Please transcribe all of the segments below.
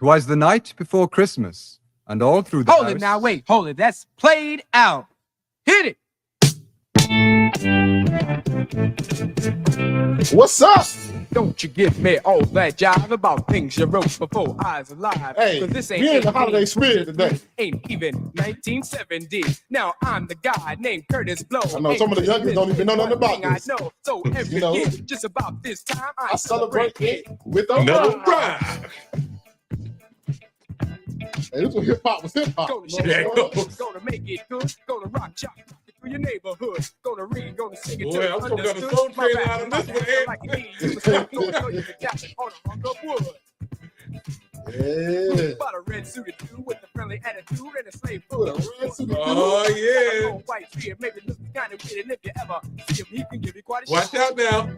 'Twas the night before Christmas, and all through the Hold house... it now, wait, hold it. That's played out. Hit it. What's up? Don't you give me all that jive about things you wrote before I was alive. Hey, 'Cause this ain't we in the holiday spirit today. Ain't even 1970. Now I'm the guy named Curtis Blow. I know some of the youngsters don't even know nothing about I this. know. So every You know, year, just about this time, I celebrate it with a Another ride. ride. Hey, this was hip hop was hip hop. Gonna shake it, gonna make it good, gonna rock chop through your neighborhood, gonna read, gonna sing it. Boy, I'm gonna go to soul train out of this one, Ed. Like you need, you can catch it on a hunk of wood. Yeah. But a red suited dude with a friendly attitude and a slave foot. Oh, yeah. White beard, maybe looks kind of weird, and if you ever see him, he can give you quite a Watch out now.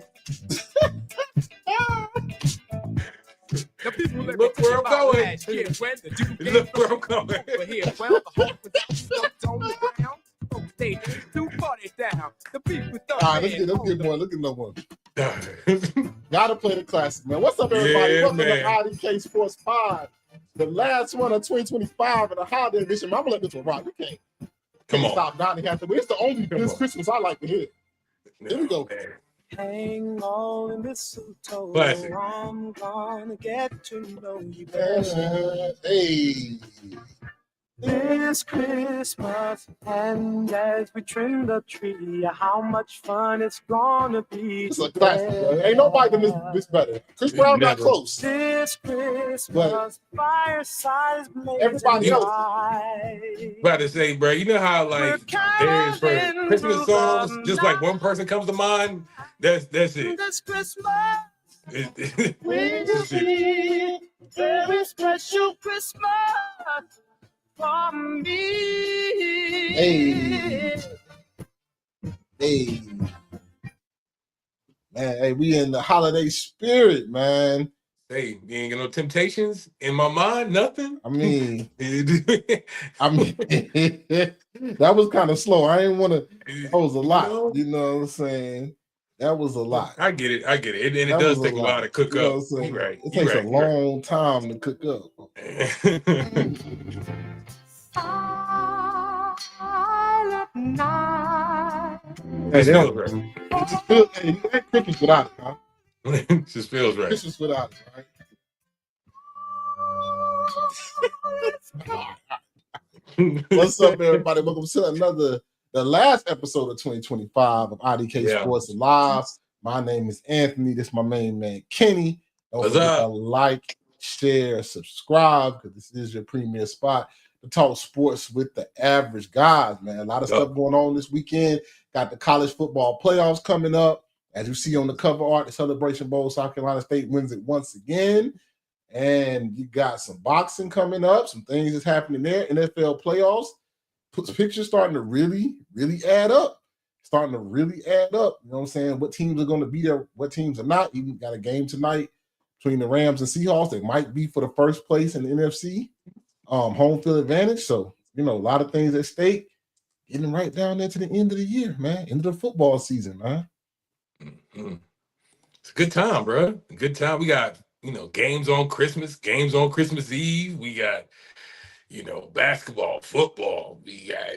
The people that Look where I'm going. last year when the dude Look where I'm going. over here, well, the hawk was stumped on the ground. Folks, they do party down. The people thought, All right, let's get one. Look at no one. Gotta play the classic, man. What's up, everybody? Yeah, Welcome man. to IDK Sports Pod, the last one of 2025 and the holiday edition. I'm gonna let this one rock. We can't Come on. stop Donnie Hathaway. It's the only Come this on. Christmas I like to hear. Here we go. Man. Hang on and mistletoe. Classic. I'm gonna get to know you better Hey. this Christmas. And as we trim the tree, how much fun it's gonna be. It's a classic, bro. Ain't nobody done this better. Chris Brown got Never. close. This Christmas, But fireside is blazing everybody else- bright. About to say, bro, you know how like there's for Christmas songs, just like one person comes to mind. That's it. This Christmas, we will be very special Christmas for me. Hey. Hey. Man, hey, we in the holiday spirit, man. Hey, you ain't got no temptations in my mind, nothing. I mean, that was kind of slow. I didn't want to. That was a lot. You know what I'm saying? That was a lot. I get it. And it That does was take a while to cook You know up. what I'm saying? You right. It takes a long time to cook up. Silent night. It Hey, feels right. it just feels, hey, you ain't Christmas without it, huh? It just feels right. Christmas without it, right? What's up, everybody? Welcome to the last episode of 2025 of IDK Yeah. Sports Live. My name is Anthony. This is my main man, Kenny. Don't What's forget up? to like, share, subscribe, because this is your premier spot to talk sports with the average guys, man. A lot of stuff going on this weekend. Got the college football playoffs coming up. As you see on the cover art, the Celebration Bowl, South Carolina State wins it once again. And you got some boxing coming up, some things that's happening there. NFL playoffs. Pictures starting to really, really add up. Starting to really add up. You know what I'm saying? What teams are going to be there, what teams are not. Even got a game tonight between the Rams and Seahawks. They might be for the first place in the NFC. Home field advantage. So, you know, a lot of things at stake. Getting right down there to the end of the year, man. End of the football season, man. Mm-hmm. It's a good time, bro. A good time. We got, games on Christmas, games on Christmas Eve. We got, basketball, football. We got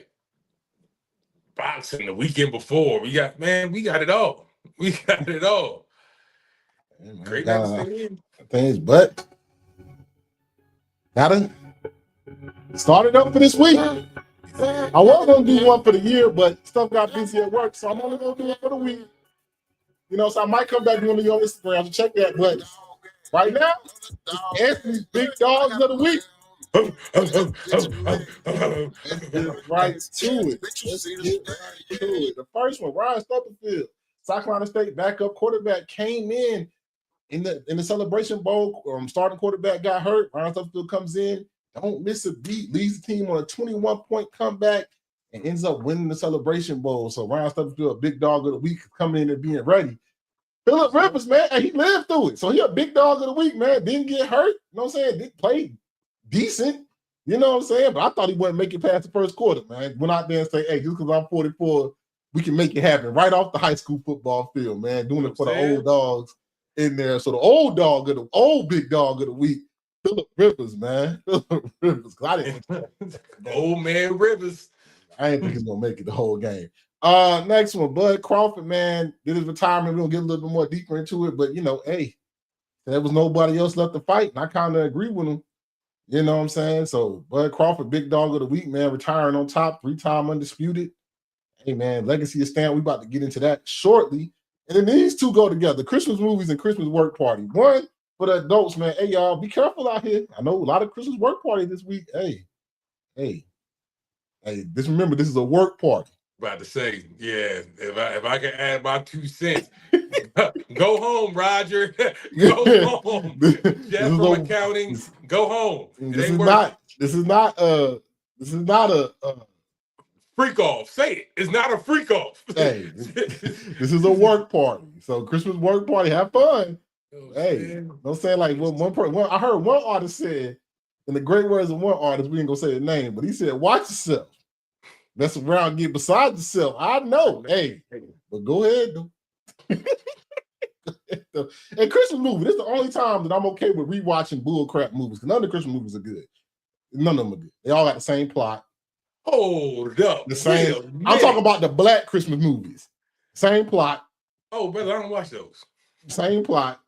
boxing the weekend before. We got it all. We got it all. Great night to stay in. Things, but gotta start it up for this week. I was gonna do one for the year, but stuff got busy at work, so I'm only gonna do it for the week. So I might come back to one of your Instagram to check that. But right now, it's Anthony's Big Dogs of the Week. Let's get right to it. The first one, Ryan Stubblefield, South Carolina State backup quarterback, came in the Celebration Bowl. Starting quarterback got hurt. Ryan Stubblefield comes in, don't miss a beat, leads the team on a 21-point comeback, and ends up winning the Celebration Bowl. So Ryan Stubblefield, a Big Dog of the Week, coming in and being ready. Phillip Rivers, man, and he lived through it. So he a Big Dog of the Week, man. Didn't get hurt. You know what I'm saying? Didn't play decent. You know what I'm saying? But I thought he wouldn't make it past the first quarter, man. Went out there and say, hey, just because I'm 44, we can make it happen right off the high school football field, man. Doing it for the old dogs in there. So the old Big Dog of the Week, Phillip Rivers, man. Phillip Rivers. 'Cause I didn't Old man Rivers. I didn't think he's gonna make it the whole game. Next one, Bud Crawford, man, did his retirement. We're gonna get a little bit more deeper into it, but you know, hey, there was nobody else left to fight, and I kind of agree with him. You know what I'm saying? So Bud Crawford, big dog of the week, man, retiring on top, 3-time undisputed. Hey man, legacy is stand. We about to get into that shortly. And then these two go together: Christmas movies and Christmas work party. One for the adults, man. Hey y'all, be careful out here. I know a lot of Christmas work party this week. Hey. Just remember, this is a work party. About to say, yeah. If I can add my 2 cents, go home, Roger. Go home. Jeff from accounting, go home. This is not a freak off. Say it. It's not a freak off. Hey, this is a work party. So Christmas work party, have fun. Oh, hey, don't say like I heard one artist said, in the great words of one artist, we ain't gonna say the name, but he said, watch yourself. Mess around, get beside yourself. I know. Hey, but go ahead though. And Christmas movie, this is the only time that I'm okay with rewatching bullcrap movies, because none of the Christmas movies are good. None of them are good. They all got the same plot. Hold up. The same. I'm talking about the black Christmas movies. Same plot. Oh, brother, I don't watch those. Same plot.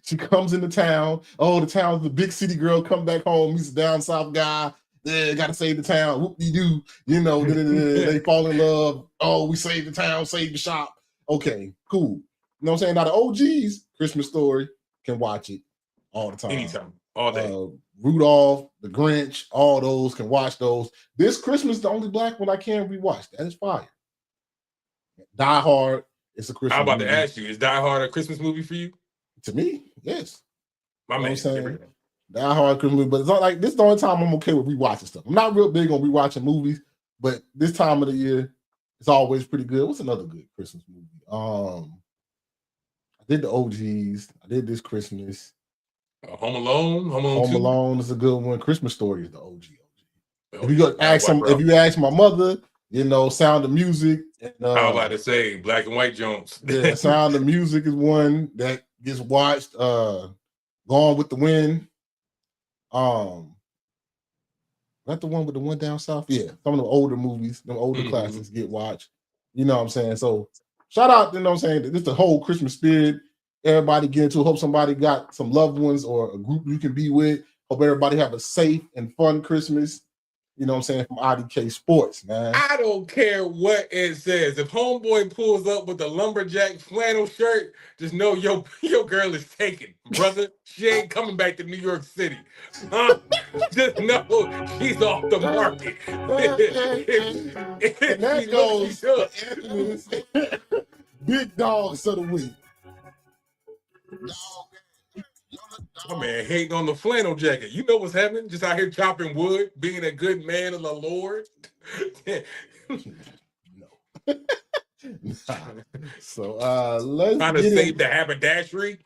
She comes into town. Oh, the town's the big city girl, come back home, meets a down south guy. Yeah, gotta save the town. Whoop-de-doo. You know, they fall in love. Oh, we saved the town, saved the shop. Okay, cool. You know what I'm saying? Now the OGs, Christmas Story, can watch it all the time. Anytime. All day. Rudolph, The Grinch, all those can watch those. This Christmas, the only black one I can rewatch. That is fire. Die Hard. It's a Christmas I'm about movie. to ask you, is Die Hard a Christmas movie for you? To me, yes. My man. Die Hard Christmas movie, but it's not like this is the only time I'm okay with rewatching stuff. I'm not real big on rewatching movies, but this time of the year, it's always pretty good. What's another good Christmas movie? I did the OGs. I did this Christmas. Home Alone. Home Alone is a good one. Christmas Story is the OG. If you go ask if you ask my mother, you know, Sound of Music. And, I was about to say Black and White Jones. Yeah, Sound of Music is one that gets watched. Gone with the Wind. That the one with the one down south? Yeah, some of the older movies, them older classics get watched. You know what I'm saying? So shout out, you know what I'm saying? This the whole Christmas spirit. Everybody get into it. Hope somebody got some loved ones or a group you can be with. Hope everybody have a safe and fun Christmas. You know what I'm saying? From IDK Sports, man. I don't care what it says. If homeboy pulls up with the lumberjack flannel shirt, just know your girl is taken, brother. She ain't coming back to New York City. Just know she's off the market. And that goes to Anthony's big dogs of the week. My man hating on the flannel jacket. You know what's happening? Just out here chopping wood, being a good man of the Lord. No. So let's trying to save the haberdashery.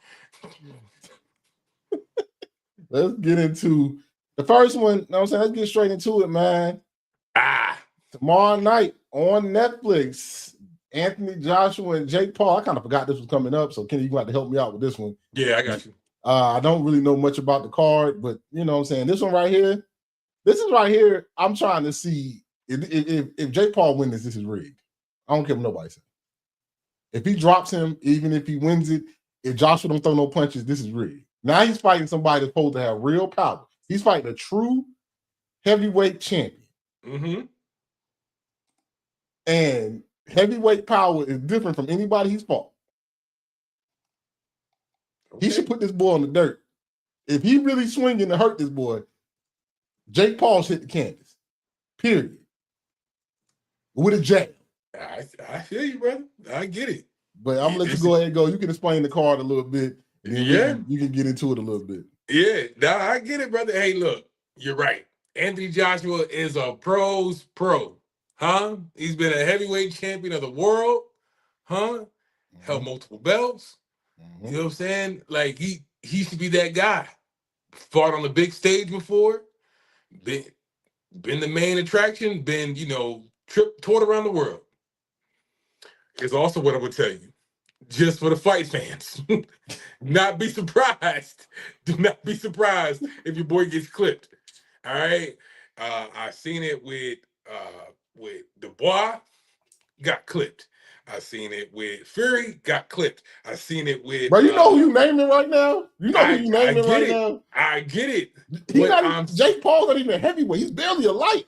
Let's get into the first one. You know what I'm saying? Let's get straight into it, man. Tomorrow night on Netflix, Anthony Joshua and Jake Paul. I kind of forgot this was coming up, so Kenny, you got to help me out with this one. Yeah, I got you. I don't really know much about the card, but you know what I'm saying? This is right here. I'm trying to see if Jake Paul wins this is rigged. I don't care what nobody says. If he drops him, even if he wins it, if Joshua don't throw no punches, this is rigged. Now he's fighting somebody that's supposed to have real power. He's fighting a true heavyweight champion. Mm-hmm. And heavyweight power is different from anybody he's fought. Okay. He should put this boy on the dirt. If he really swinging to hurt this boy, Jake Paul's hit the canvas. Period. With a jab. I feel you, brother. I get it. But I'm gonna let you go ahead and go. You can explain the card a little bit. Yeah. You can get into it a little bit. Yeah. Now I get it, brother. Hey, look, you're right. Anthony Joshua is a pro's pro. Huh? He's been a heavyweight champion of the world. Huh? Held multiple belts. You know what I'm saying? Like he should be that guy. Fought on the big stage before. Been the main attraction. Been, toured around the world. Here's also what I would tell you. just for the fight fans. Not be surprised. Do not be surprised if your boy gets clipped. All right. I've seen it with Dubois, got clipped. I've seen it with Fury, got clipped. I've seen it with Bro, you know who you naming right now? You know who you naming get right it. now? I get it. He not Jake Paul's not even heavyweight. He's barely a light.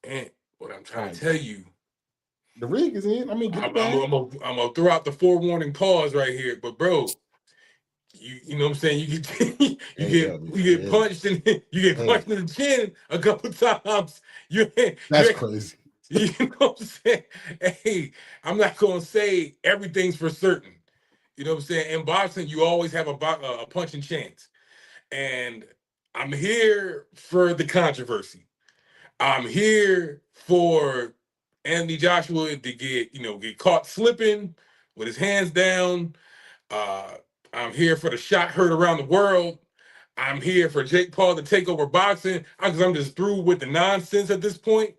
And what I'm trying to tell you, the rig is in. I mean, I'm gonna throw out the forewarning pause right here, but bro, you know what I'm saying? You get punched in the chin a couple times. That's crazy. You know what I'm saying? Hey, I'm not gonna say everything's for certain. You know what I'm saying? In boxing, you always have a punching chance, and I'm here for the controversy. I'm here for Anthony Joshua to get caught slipping with his hands down. I'm here for the shot heard around the world. I'm here for Jake Paul to take over boxing because I'm just through with the nonsense at this point.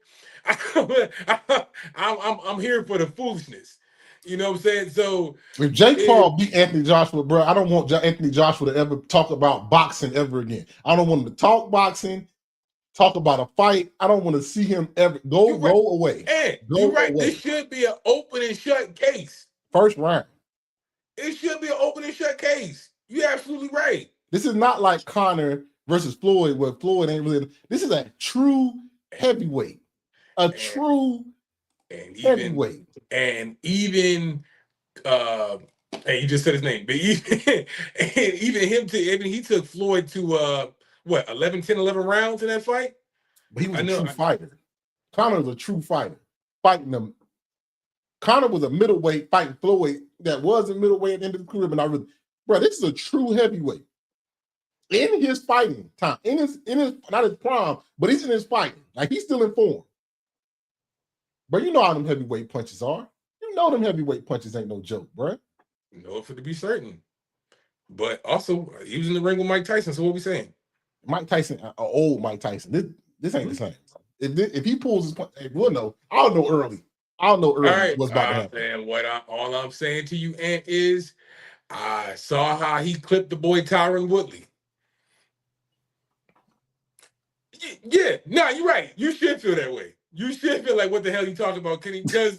I'm here for the foolishness. You know what I'm saying? So if Jake Paul beat Anthony Joshua, bro, I don't want Anthony Joshua to ever talk about boxing ever again. I don't want him to talk boxing, talk about a fight. I don't want to see him ever go away. Hey, you're right. This should be an open and shut case. First round. It should be an open and shut case. You're absolutely right. This is not like Conor versus Floyd, where Floyd ain't really. This is a true heavyweight. True heavyweight. And even hey, you just said his name, but he took Floyd to 11 rounds in that fight. But he was a true fighter. Conor was a true fighter, fighting them. Conor was a middleweight fighting Floyd that was a middleweight at the end of the career, but not really. Bro, this is a true heavyweight. In his fighting time, in his not his prime, but he's in his fighting. Like, he's still in form. But you know how them heavyweight punches are. You know them heavyweight punches ain't no joke, bro. No, for to be certain. But also, he was in the ring with Mike Tyson, so what we saying? Mike Tyson, old Mike Tyson. This ain't the same. If he pulls his punch, hey, we'll know. I'll know early. What's about to happen. And all I'm saying to you, Ant, is I saw how he clipped the boy Tyron Woodley. Yeah, no, you're right. You should feel that way. You should feel like, what the hell you talking about, Kenny? Because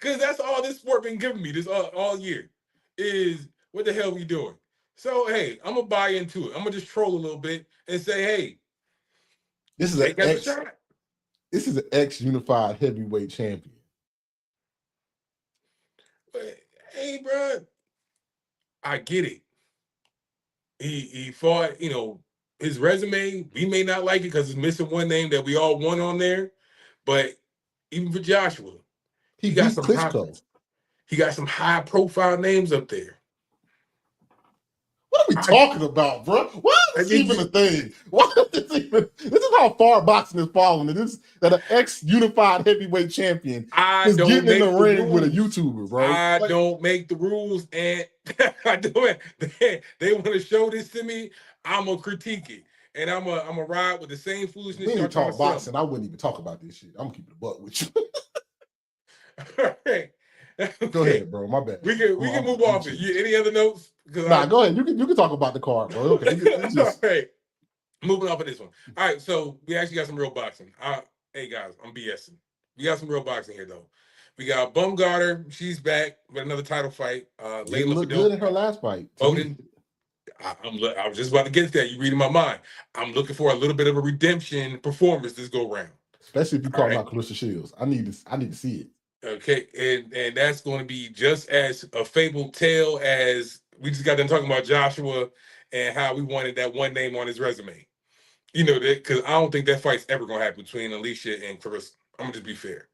that's all this sport been giving me this all year is, what the hell we doing? So, hey, I'm going to buy into it. I'm going to just troll a little bit and say, hey, this is an ex-unified heavyweight champion. But, hey, bro, I get it. He fought, his resume, we may not like it because it's missing one name that we all want on there. But even for Joshua, he got some high profile names up there. What are we talking about, bro? Why is this even a thing? This is how far boxing is falling. That an ex-unified heavyweight champion is getting in the ring with a YouTuber, bro. I don't make the rules, and I do it. They want to show this to me. I'm gonna critique it, and I'm gonna ride with the same foolishness. When you talk boxing, I wouldn't even talk about this shit. I'm gonna keep it a buck with you. All right. Okay. Go ahead, bro. My bad. We can move off it. Any other notes? Nah, go ahead. You can talk about the card, bro. Okay. All right. Moving off of this one. All right. So we actually got some real boxing. Hey guys, I'm BSing. We got some real boxing here though. We got Bumgarner. She's back with another title fight. Layla looked good in her last fight. Odin. I was just about to get to that. You reading my mind. I'm looking for a little bit of a redemption performance this go round. Especially if you call out Clarissa Shields. I need to see it. Okay, and that's going to be just as a fabled tale as we just got done talking about Joshua and how we wanted that one name on his resume. Because I don't think that fight's ever going to happen between Alicia and Clarissa. I'm going to just be fair.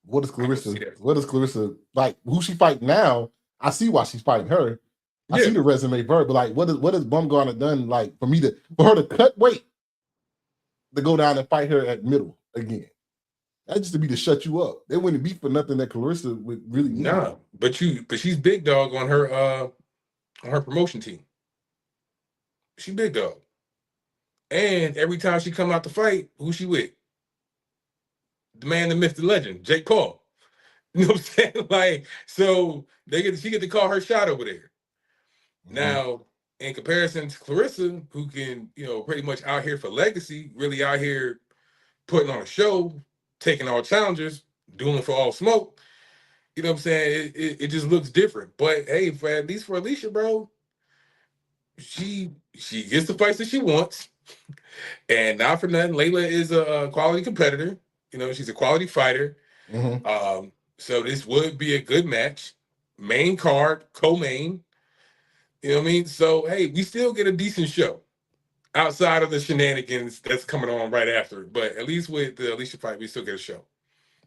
What is Clarissa like? Who she fighting now? I see why she's fighting her. I see the resume for her, but like, what has Bumgarner done? Like, for her to cut weight to go down and fight her at middle again? That just to be to shut you up. They wouldn't be for nothing that Clarissa would really need. Nah, but she's big dog on her promotion team. She big dog. And every time she come out to fight, who she with? The man, the myth, the legend, Jake Paul. You know what I'm saying? Like, so she get to call her shot over there. Now, in comparison to Clarissa, who can, pretty much out here for legacy, really out here putting on a show, taking all challengers, doing for all smoke. You know what I'm saying? It just looks different. But hey, at least for Alicia, bro, she gets the fights that she wants. And not for nothing, Layla is a quality competitor. She's a quality fighter. So this would be a good match. Main card, co-main. You know what I mean? So, hey, we still get a decent show outside of the shenanigans that's coming on right after. But at least with the Alicia fight, we still get a show.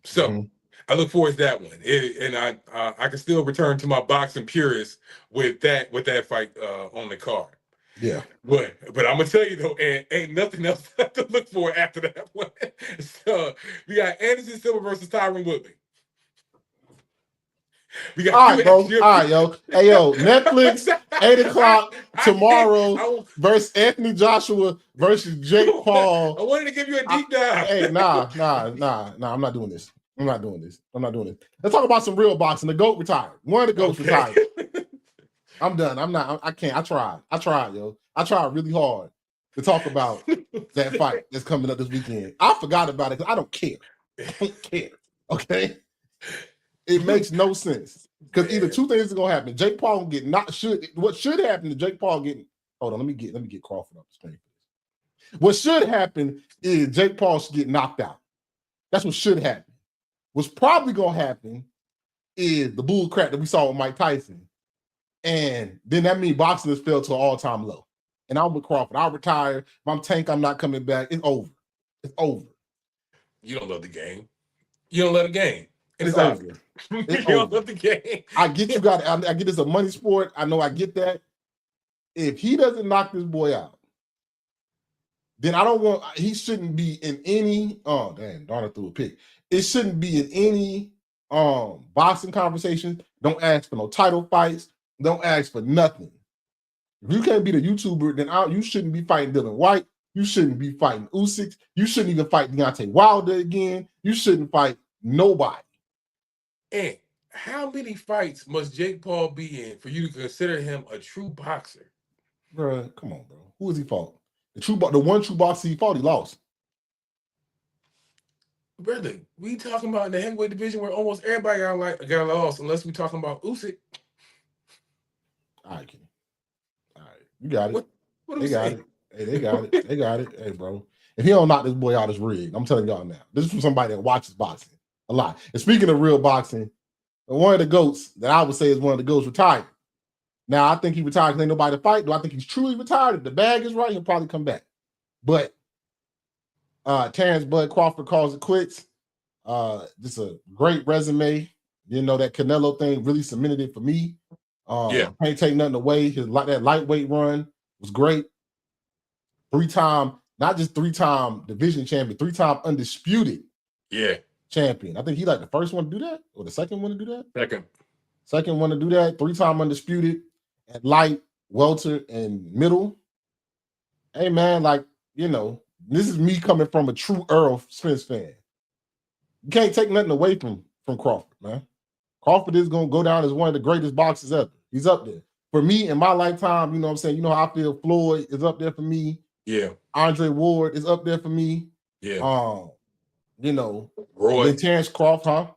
So I look forward to that one. And I can still return to my boxing purist with that fight on the card. Yeah. But I'm gonna tell you though, and ain't nothing else to look for after that one. So we got Anderson Silva versus Tyron Woodley. We got all right, bro. All right, yo. Hey, yo, Netflix, 8 o'clock tomorrow versus Anthony Joshua versus Jake Paul. I wanted to give you a deep dive. Hey, nah. I'm not doing this. Let's talk about some real boxing. The GOAT retired. One of the GOATs retired. I'm done. I can't. I tried, yo. I tried really hard to talk about that fight that's coming up this weekend. I forgot about it because I don't care. Okay? It makes no sense. Because either two things are gonna happen. Jake Paul will get what should happen to Jake Paul getting. Hold on, let me get Crawford up the screen. What should happen is Jake Paul should get knocked out. That's what should happen. What's probably gonna happen is the bull crap that we saw with Mike Tyson. And then that means boxing has fell to an all-time low. And I'm with Crawford. I'll retire. If I'm Tank, I'm not coming back. It's over. You don't love the game. You don't love the game. It's over. You don't love the game. I get you got. I get it's a money sport. I know I get that. If he doesn't knock this boy out, then I don't want. He shouldn't be in any. Oh damn! Darn, I threw a pick. It shouldn't be in any boxing conversation. Don't ask for no title fights. Don't ask for nothing. If you can't be the YouTuber, then you shouldn't be fighting Dylan White. You shouldn't be fighting Usyk. You shouldn't even fight Deontay Wilder again. You shouldn't fight nobody. And how many fights must Jake Paul be in for you to consider him a true boxer? Bro, come on, bro. Who has he fought? The one true boxer he fought, he lost. Brother, we talking about in the heavyweight division where almost everybody got lost, unless we talking about Usyk. All right, Kenny. All right, you got it. What they got it. Hey, they got it. They got it. Hey, bro. If he don't knock this boy out, it's rigged. I'm telling y'all now. This is from somebody that watches boxing a lot. And speaking of real boxing, one of the GOATs that I would say is one of the GOATs retired. Now, I think he retired because ain't nobody to fight. Do I think he's truly retired? If the bag is right, he'll probably come back. But Terrance Bud Crawford calls it quits. Just a great resume. That Canelo thing really cemented it for me. Can't take nothing away. That lightweight run was great. 3-time, not just 3-time division champion, 3-time undisputed champion. I think he the first one to do that, or the second one to do that? Second one to do that. 3-time undisputed at light, welter, and middle. Hey man, this is me coming from a true Earl Spence fan. You can't take nothing away from Crawford, man. Crawford is going to go down as one of the greatest boxers ever. He's up there. For me, in my lifetime, you know what I'm saying? You know how I feel Floyd is up there for me. Yeah. Andre Ward is up there for me. Yeah. Roy. Then Terrence Crawford, huh?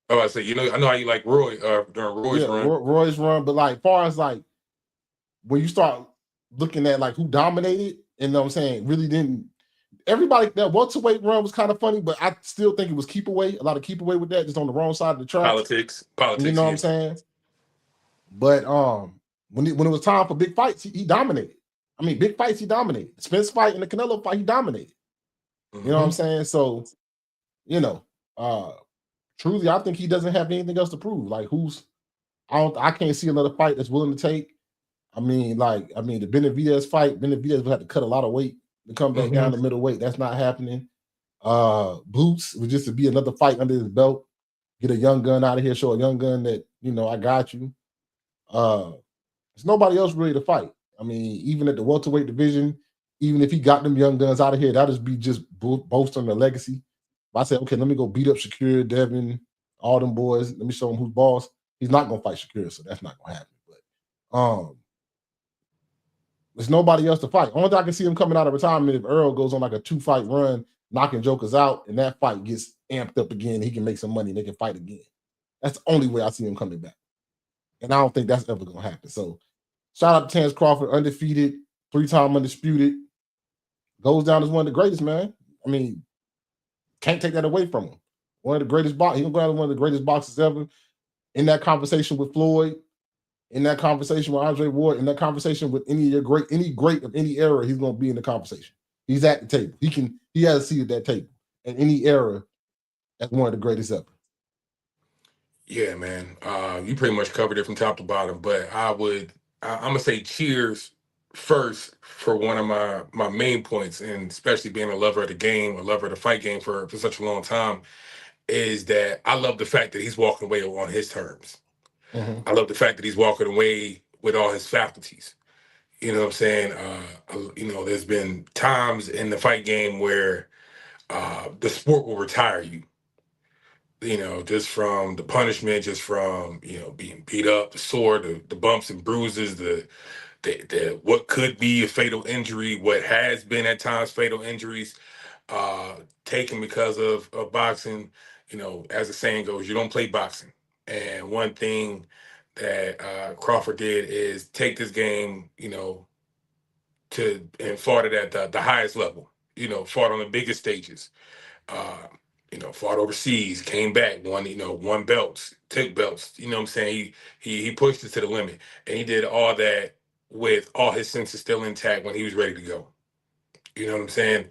Oh, I say, I know how you like Roy during Roy's run. Roy's run, but as far as when you start looking at who dominated, you know what I'm saying, really didn't. Everybody, that welterweight run was kind of funny, but I still think it was keep away. A lot of keep away with that, just on the wrong side of the track. Politics. You know what I'm saying? But when it was time for big fights, he dominated. I mean, big fights, he dominated. The Spence fight and the Canelo fight, he dominated. You know what I'm saying? So, truly, I think he doesn't have anything else to prove. I can't see another fight that's willing to take. The Benavidez fight, Benavidez would have to cut a lot of weight to come back down to middleweight. That's not happening. Boots was just to be another fight under his belt. Get a young gun out of here, show a young gun that, I got you. There's nobody else really to fight. Even at the welterweight division, even if he got them young guns out of here, that'd just be boasting the legacy. If I said, okay, let me go beat up Shakur, Devin, all them boys. Let me show him who's boss. He's not gonna fight Shakira, so that's not gonna happen. But there's nobody else to fight. Only thing I can see him coming out of retirement if Earl goes on like a 2-fight run, knocking jokers out, and that fight gets amped up again. He can make some money and they can fight again. That's the only way I see him coming back. And I don't think that's ever gonna happen. So shout out to Terrance Crawford, undefeated, 3-time undisputed. Goes down as one of the greatest, man. I mean, can't take that away from him. One of the greatest boxers. He'll go down as one of the greatest boxers ever. In that conversation with Floyd, in that conversation with Andre Ward, in that conversation with any great of any era, he's gonna be in the conversation. He's at the table. He has a seat at that table in any era as one of the greatest ever. Yeah, man. You pretty much covered it from top to bottom, but I'm gonna say cheers first for one of my main points, and especially being a lover of the game, a lover of the fight game for such a long time, is that I love the fact that he's walking away on his terms. I love the fact that he's walking away with all his faculties. You know what I'm saying? There's been times in the fight game where the sport will retire you. Just from the punishment, just from being beat up, the sore, the bumps and bruises, the what could be a fatal injury, what has been at times fatal injuries, taken because of boxing. As the saying goes, you don't play boxing. And one thing that Crawford did is take this game, and fought it at the highest level. Fought on the biggest stages. Fought overseas, came back, won belts, took belts. You know what I'm saying? He pushed it to the limit, and he did all that with all his senses still intact when he was ready to go. You know what I'm saying?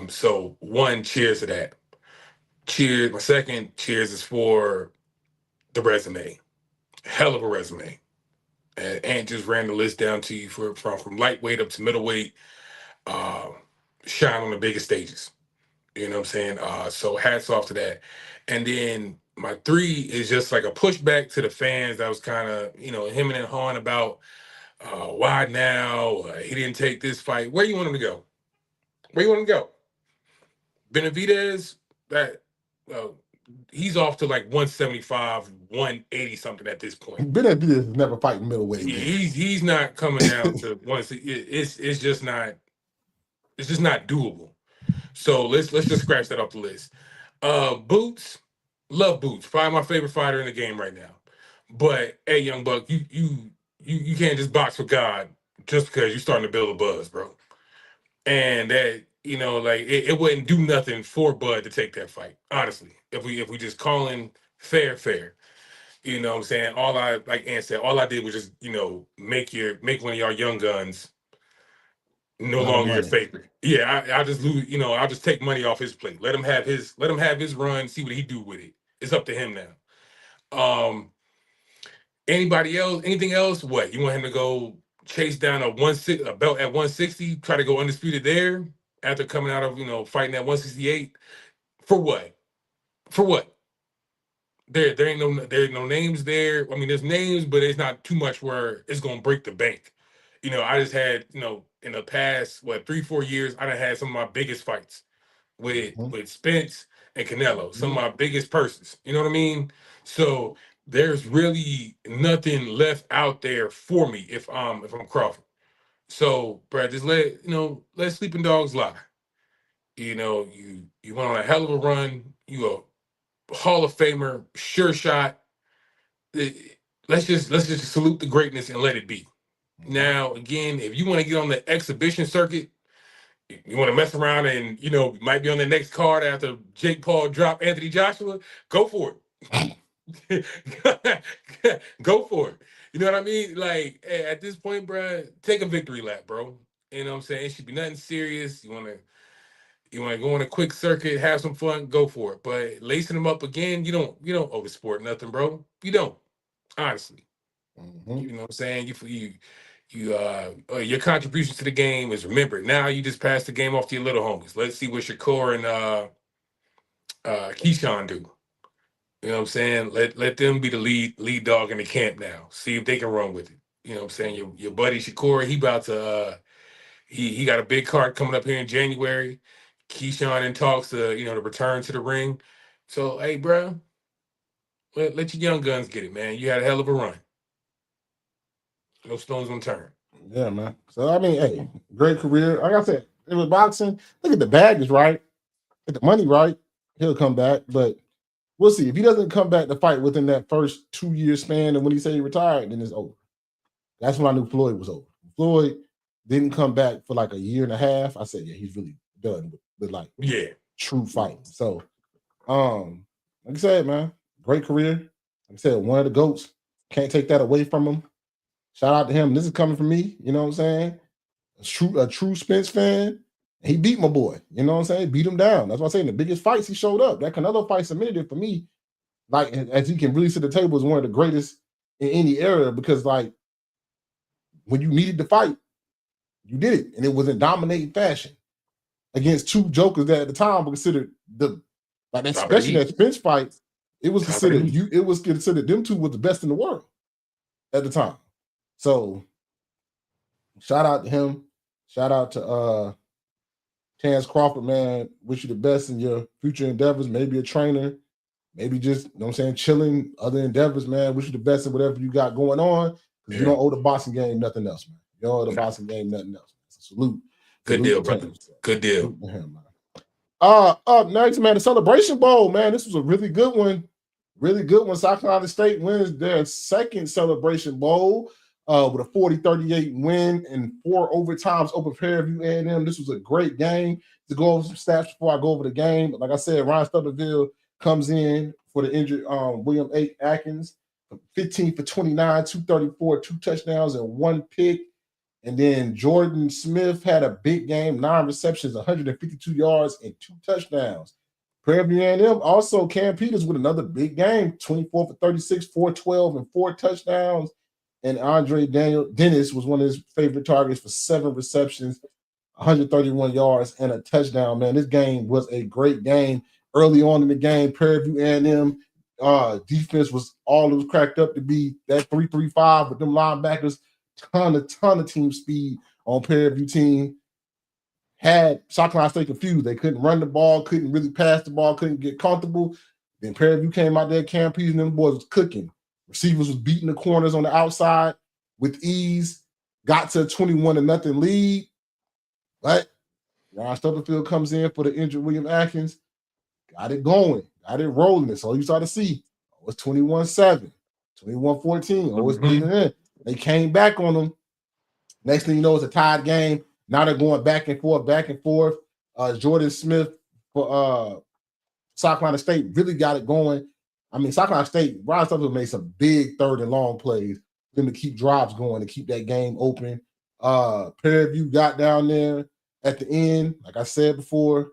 So one, cheers to that. Cheers. My second cheers is for the resume. Hell of a resume. And Ant just ran the list down to you from lightweight up to middleweight. Shine on the biggest stages. You know what I'm saying? So hats off to that. And then my 3 is just like a pushback to the fans that was kind of, him and hawing about why now? He didn't take this fight. Where you want him to go? Where you want him to go? Benavidez, he's off to like 175, 180 something at this point. Benavidez is never fighting middleweight. He's not coming down to 160. It's just not doable. So let's just scratch that off the list. Boots, love Boots. Probably my favorite fighter in the game right now. But hey, young buck, you can't just box with God just because you're starting to build a buzz, bro. And that it wouldn't do nothing for Bud to take that fight. Honestly, if we just calling fair. You know what I'm saying? Like Ant said, all I did was just make one of y'all young guns no longer your favorite. Yeah, I'll just lose. I'll just take money off his plate. Let him have his run. See what he do with it. It's up to him now. Anybody else? Anything else? What you want him to go chase down a belt at 160? Try to go undisputed there after coming out of fighting at 168. For what? For what? There ain't no names there. I mean, there's names, but it's not too much where it's gonna break the bank. I just had in the past 3-4 years, I done had some of my biggest fights with Spence and Canelo, some of my biggest purses. You know what I mean? So there's really nothing left out there for me if I'm Crawford. So, Brad, just let sleeping dogs lie. You went on a hell of a run. You a Hall of Famer, sure shot. Let's just salute the greatness and let it be. Now, again, if you want to get on the exhibition circuit, you want to mess around and might be on the next card after Jake Paul dropped Anthony Joshua, go for it. Go for it. You know what I mean? Like, hey, at this point, bro, take a victory lap, bro. You know what I'm saying? It should be nothing serious. You want to go on a quick circuit, have some fun, go for it. But lacing them up again, you don't oversport nothing, bro. You don't, honestly. You know what I'm saying? Your contribution to the game is remembered. Now you just pass the game off to your little homies. Let's see what Shakur and Keyshawn do. You know what I'm saying? Let them be the lead dog in the camp now. See if they can run with it. You know what I'm saying? Your buddy Shakur, he about to he got a big card coming up here in January. Keyshawn in talks to to return to the ring. So hey, bro, Let your young guns get it, man. You had a hell of a run. No stones unturned. Yeah, man. So I mean, hey, great career. Like I said, it was boxing. Look at the bag is right. Get the money right. He'll come back, but we'll see. If he doesn't come back to fight within that first 2-year span, and when he say he retired, then it's over. That's when I knew Floyd was over. Floyd didn't come back for like a year and a half. I said, yeah, he's really done with like true fighting. So, like I said, man, great career. Like I said, one of the GOATs. Can't take that away from him. Shout out to him. This is coming from me. You know what I'm saying? A true Spence fan. He beat my boy. You know what I'm saying? Beat him down. That's why I'm saying the biggest fights he showed up. That Canelo fight cemented it for me. Like, as he can really sit at the table, is one of the greatest in any era, because like when you needed to fight, you did it, and it was in dominating fashion against two jokers that at the time were considered especially that Spence fight. It was considered them two were the best in the world at the time. So shout out to him. Shout out to Terrance Crawford, man. Wish you the best in your future endeavors. Maybe a trainer, maybe just, you know what I'm saying, chilling, other endeavors, man. Wish you the best in whatever you got going on. Because you don't owe the boxing game nothing else, man. You don't owe the boxing game nothing else. So salute. Good deal, brother. Good deal. Up next, man, the Celebration Bowl, man. This was a really good one. Really good one. South Carolina State wins their second Celebration Bowl with a 40-38 win and 4 overtimes over Prairie View A&M. This was a great game. To go over some stats before I go over the game, like I said, Ryan Stutterville comes in for the injured William A. Atkins, 15 for 29, 234, 2 touchdowns, and 1 pick. And then Jordan Smith had a big game, 9 receptions, 152 yards, and 2 touchdowns. Prairie View A&M also, Cam Peters with another big game, 24 for 36, 412, and 4 touchdowns. And Andre Dennis was one of his favorite targets for 7 receptions, 131 yards, and a touchdown. Man, this game was a great game. Early on in the game, Prairie View A&M defense was all it was cracked up to be. That 3-3-5 with them linebackers, ton of team speed on Prairie View team. Had South Carolina State confused. They couldn't run the ball, couldn't really pass the ball, couldn't get comfortable. Then Prairie View came out there, Cam Peters and them boys was cooking. Receivers was beating the corners on the outside with ease. Got to a 21-0 lead. But Ryan Stutterfield comes in for the injured William Atkins. Got it going. Got it rolling. That's all you start to see. Oh, it's 21-7, 21-14. Oh, it's bleeding in. They came back on them. Next thing you know, it's a tied game. Now they're going back and forth. Jordan Smith for South Carolina State really got it going. I mean, South Carolina State, Ryan Stutterfield made some big 3rd and long plays for them to keep drives going, to keep that game open. Prairie View got down there at the end. Like I said before,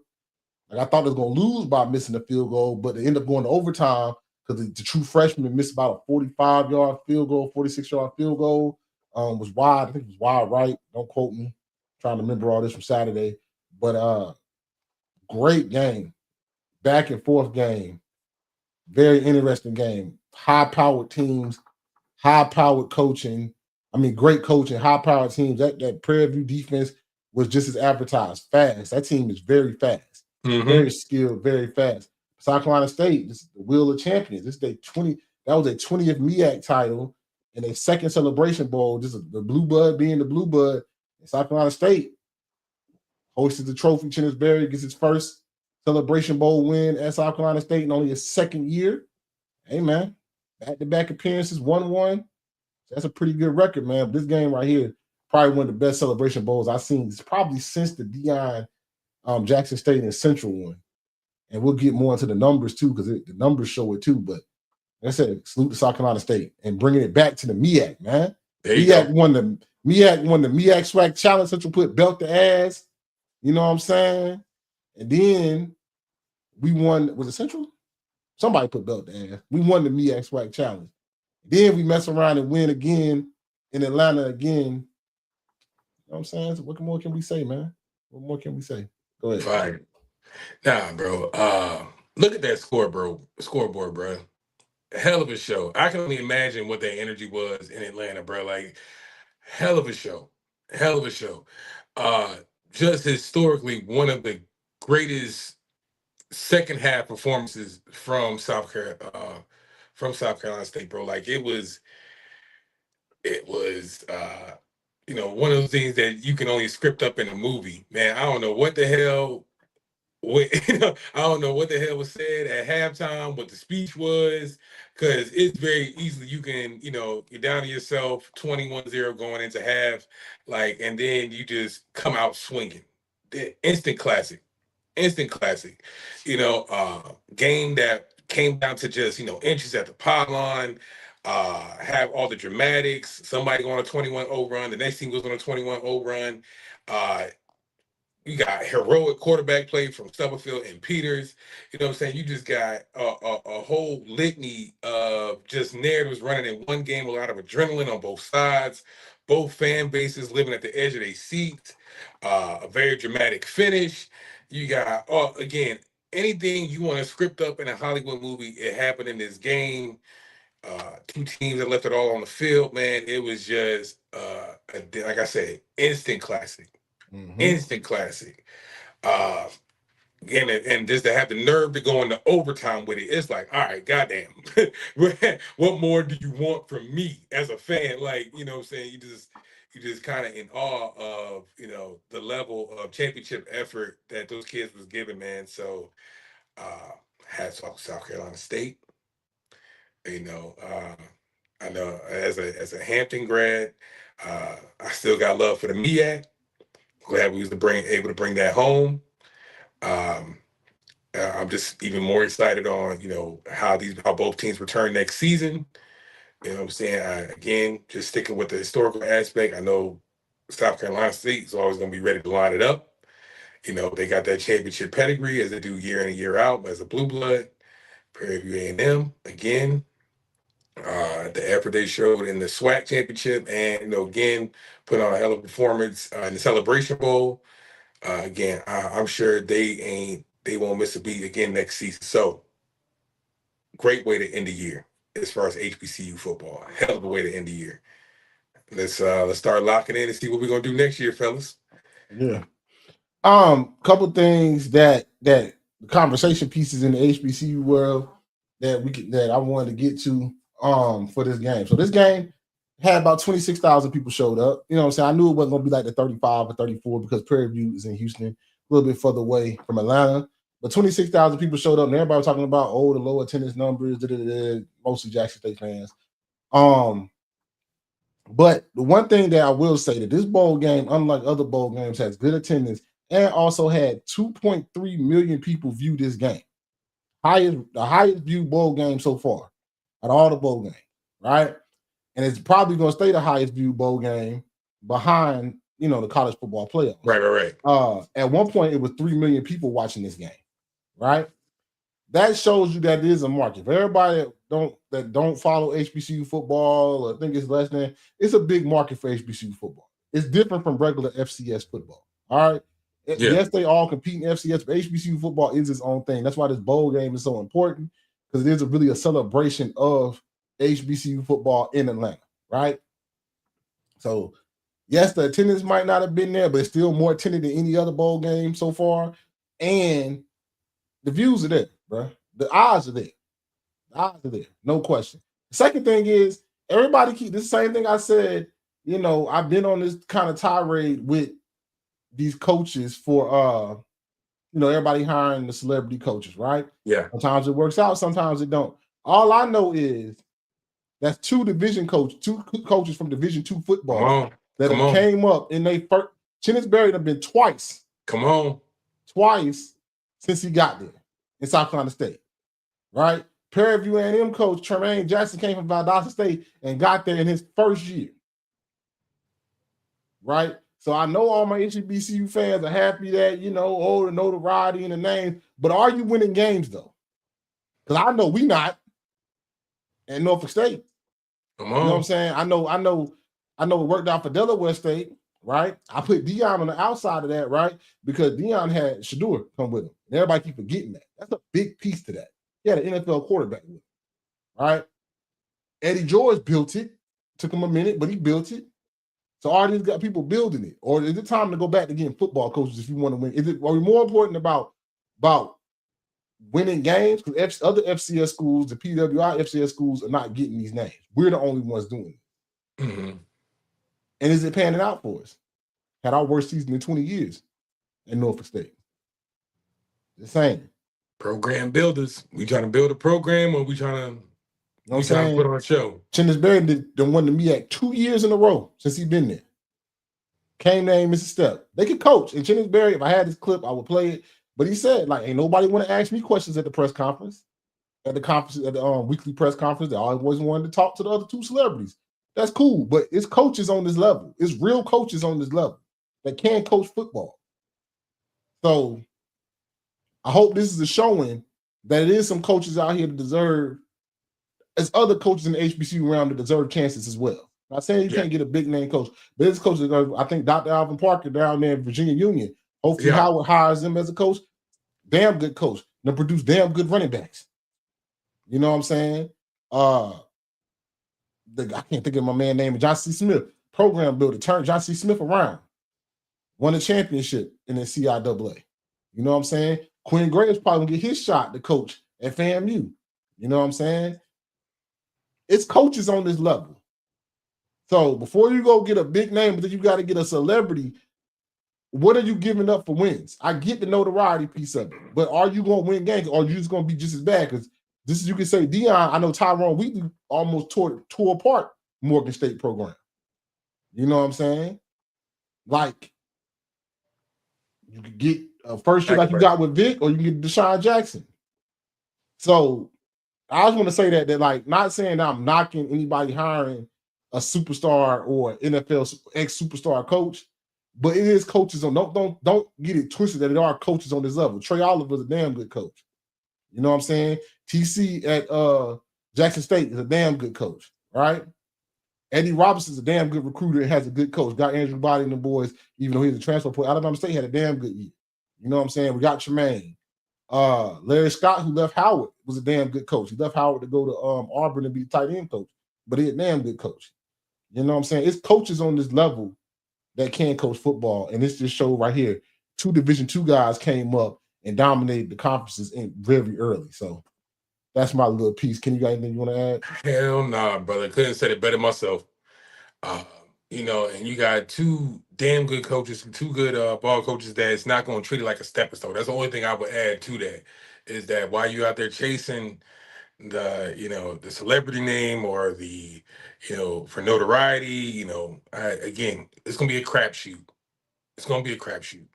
like I thought they was going to lose by missing the field goal, but they ended up going to overtime because the true freshman missed about a 45-yard field goal, 46-yard field goal. Was wide. I think it was wide right. Don't quote me. I'm trying to remember all this from Saturday. But great game. Back and forth game. Very interesting game. High-powered teams, high-powered coaching. I mean, great coaching, high-powered teams. That Prairie View defense was just as advertised. Fast. That team is very fast. Very skilled, very fast. South Carolina State, this is the wheel of champions. This is their 20. That was their 20th MEAC title and their second Celebration Bowl. This is the Blue Bud being the Blue Bud. And South Carolina State hosted the trophy. Chennis Berry gets his first Celebration Bowl win at South Carolina State in only his 2nd year. Hey, man, back-to-back appearances, 1-1. That's a pretty good record, man. But this game right here, probably one of the best Celebration Bowls I've seen. It's probably since the Deion Jackson State and Central one. And we'll get more into the numbers, too, because the numbers show it, too. But like I said, salute to South Carolina State and bringing it back to the MEAC, man. MEAC won the MEAC SWAC Challenge. Central put belt to ass. You know what I'm saying? And then we won, was it Central? Somebody put belt to ass. We won the MEAC SWAC Challenge. Then we mess around and win again in Atlanta again. You know what I'm saying? So what more can we say, man? What more can we say? Go ahead. Right. Nah, bro. Look at that scoreboard, bro. Hell of a show. I can only imagine what that energy was in Atlanta, bro. Like, hell of a show. Hell of a show. Just historically, one of the greatest second half performances from South Carolina from South Carolina State, bro. Like it was one of those things that you can only script up in a movie. Man, I don't know what the hell I don't know what the hell was said at halftime, what the speech was, because it's very easily you can, you're down to yourself 21-0 going into half, and then you just come out swinging. Instant classic. Instant classic. Game that came down to just, inches at the pylon, have all the dramatics, somebody going on a 21-0 run, the next team goes on a 21-0 run. You got heroic quarterback play from Stubblefield and Peters. You know what I'm saying? You just got a whole litany of just narratives running in one game, a lot of adrenaline on both sides, both fan bases living at the edge of their seats, a very dramatic finish. You got, again, anything you want to script up in a Hollywood movie, it happened in this game. Two teams that left it all on the field, man. It was just, like I said, instant classic. Instant classic. And just to have the nerve to go into overtime with it, it's like, all right, goddamn, what more do you want from me as a fan? You know what I'm saying? You just kind of in awe of, the level of championship effort that those kids was given, man. So hats off to South Carolina State. I know as a Hampton grad, I still got love for the MEAC. Glad we was able to bring that home. I'm just even more excited on, how both teams return next season. You know what I'm saying? Again, just sticking with the historical aspect. I know South Carolina State is always going to be ready to line it up. They got that championship pedigree as they do year in and year out as a blue blood. Prairie View A&M, again, the effort they showed in the SWAC championship and, again, put on a hell of a performance in the Celebration Bowl. Again, I'm sure they won't miss a beat again next season. So, great way to end the year as far as HBCU football. Hell of a way to end the year. Let's start locking in and see what we're gonna do next year, fellas. Yeah. Couple things that conversation pieces in the HBCU world that I wanted to get to for this game. So this game had about 26,000 people showed up. You know what I'm saying? I knew it wasn't going to be like the 35 or 34 because Prairie View is in Houston, a little bit further away from Atlanta. But 26,000 people showed up, and everybody was talking about, the low attendance numbers, mostly Jackson State fans. But the one thing that I will say that this bowl game, unlike other bowl games, has good attendance and also had 2.3 million people view this game. The highest viewed bowl game so far out of all the bowl games, right? And it's probably going to stay the highest viewed bowl game behind, the college football playoffs. Right. At one point, it was 3 million people watching this game, right? That shows you that it is a market. For everybody that don't follow HBCU football or think it's less than, it's a big market for HBCU football. It's different from regular FCS football. All right. Yeah. Yes, they all compete in FCS, but HBCU football is its own thing. That's why this bowl game is so important, because it is really a celebration of HBCU football in Atlanta, right? So, yes, the attendance might not have been there, but it's still more attended than any other bowl game so far. And the views are there, bro. The odds are there. The odds are there, no question. The second thing is, everybody keep the same thing I said. I've been on this kind of tirade with these coaches for everybody hiring the celebrity coaches, right? Yeah. Sometimes it works out, sometimes it don't. All I know is that's two coaches from Division II football that came up in they first. Chennis Berry have been twice. Twice since he got there in South Carolina State, right? Prairie View A&M coach Tremaine Jackson came from Valdosta State and got there in his first year, right? So I know all my HBCU fans are happy that, the notoriety and the name, but are you winning games though? Because I know we not at Norfolk State. Come on. You know what I'm saying? I know it worked out for Delaware State, right? I put Dion on the outside of that, right? Because Dion had Shador come with him. And everybody keep forgetting that. That's a big piece to that. He had an NFL quarterback with him, right? Eddie George built it. Took him a minute, but he built it. So are these got people building it? Or is it time to go back to getting football coaches if you want to win? Are we more important about winning games because other FCS schools, the PWI FCS schools, are not getting these names. We're the only ones doing it. Mm-hmm. And is it panning out for us? Had our worst season in 20 years in Norfolk State. The same. Program builders. We trying to build a program, or we trying to put on a show? Terrance Bud done won the MEAC 2 years in a row since he's been there. Came name Mr. Step. They could coach. And Terrance Bud, if I had this clip, I would play it. But he said, like, ain't nobody want to ask me questions at the press conference. At the weekly press conference, they always wanted to talk to the other two celebrities. That's cool, but it's coaches on this level. It's real coaches on this level that can coach football. So I hope this is a showing that it is some coaches out here that deserve, as other coaches in the HBCU round that deserve chances as well. I'm not saying you can't get a big name coach, but this coach, I think Dr. Alvin Parker down there in Virginia Union, hopefully Howard hires him as a coach. Damn good coach. They'll produce damn good running backs. You know what I'm saying? I can't think of my man's name, John C. Smith, program builder, turned John C. Smith around. Won a championship in the CIAA. You know what I'm saying? Quinn Graves probably gonna get his shot to coach at FAMU. You know what I'm saying? It's coaches on this level. So before you go get a big name, but then you got to get a celebrity, what are you giving up for wins? I get the notoriety piece of it, but are you going to win games, or are you just going to be just as bad? Because this is, you can say, Dion, I know Tyrone Wheatley almost tore apart Morgan State program. You know what I'm saying? Like, you could get a first year like you got with Vic, or you can get Deshaun Jackson. So I just want to say that like, not saying that I'm knocking anybody hiring a superstar or NFL ex-superstar coach, but it is coaches on. Don't get it twisted that there are coaches on this level. Trey Oliver's a damn good coach. You know what I'm saying? TC at Jackson State is a damn good coach, right? Eddie Robinson's a damn good recruiter and has a good coach. Got Andrew Body and the boys, even though he's a transfer player. Alabama State had a damn good year. You know what I'm saying? We got Tremaine. Larry Scott, who left Howard, was a damn good coach. He left Howard to go to Auburn and be the tight end coach, but he's a damn good coach. You know what I'm saying? It's coaches on this level that can coach football, and this just showed right here. 2 Division II guys came up and dominated the conferences very early. So that's my little piece. Can you got anything you want to add? Hell nah, brother. Couldn't have said it better myself. You know, and you got 2 damn good coaches, 2 good ball coaches that it's not going to treat it like a stepping stone. That's the only thing I would add to that, is that while you're out there chasing the celebrity name or the for notoriety, again, it's gonna be a crapshoot. It's gonna be a crapshoot.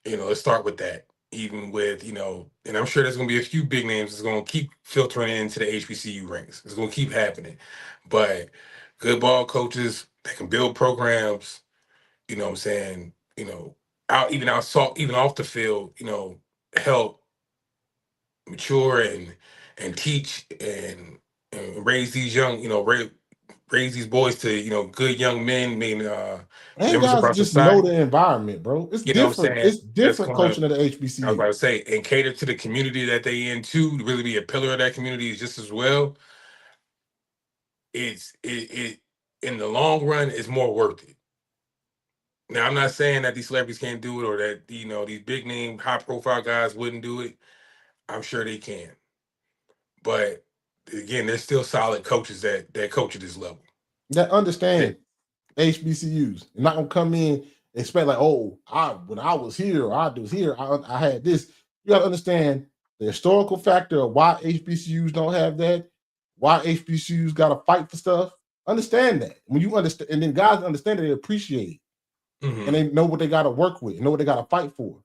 Let's start with that. Even with and I'm sure there's gonna be a few big names that's gonna keep filtering into the HBCU ranks. It's gonna keep happening, but good ball coaches that can build programs. You know what I'm saying? Even off the field. Help mature and teach and raise these young, raise these boys to, good young men, and guys just know the environment, bro. It's different. It's different coaching at the HBCU. I was about to say, and cater to the community that they in too, to really be a pillar of that community just as well. It in the long run is more worth it. Now, I'm not saying that these celebrities can't do it, or that these big name, high profile guys wouldn't do it. I'm sure they can. But again, there's still solid coaches that coach at this level. That understand HBCUs. You're not gonna come in and expect like, when I was here, or I was here, I had this. You gotta understand the historical factor of why HBCUs don't have that, why HBCUs gotta fight for stuff. Understand that. When you understand, and then guys understand it, they appreciate it. Mm-hmm. And they know what they gotta work with, know what they gotta fight for.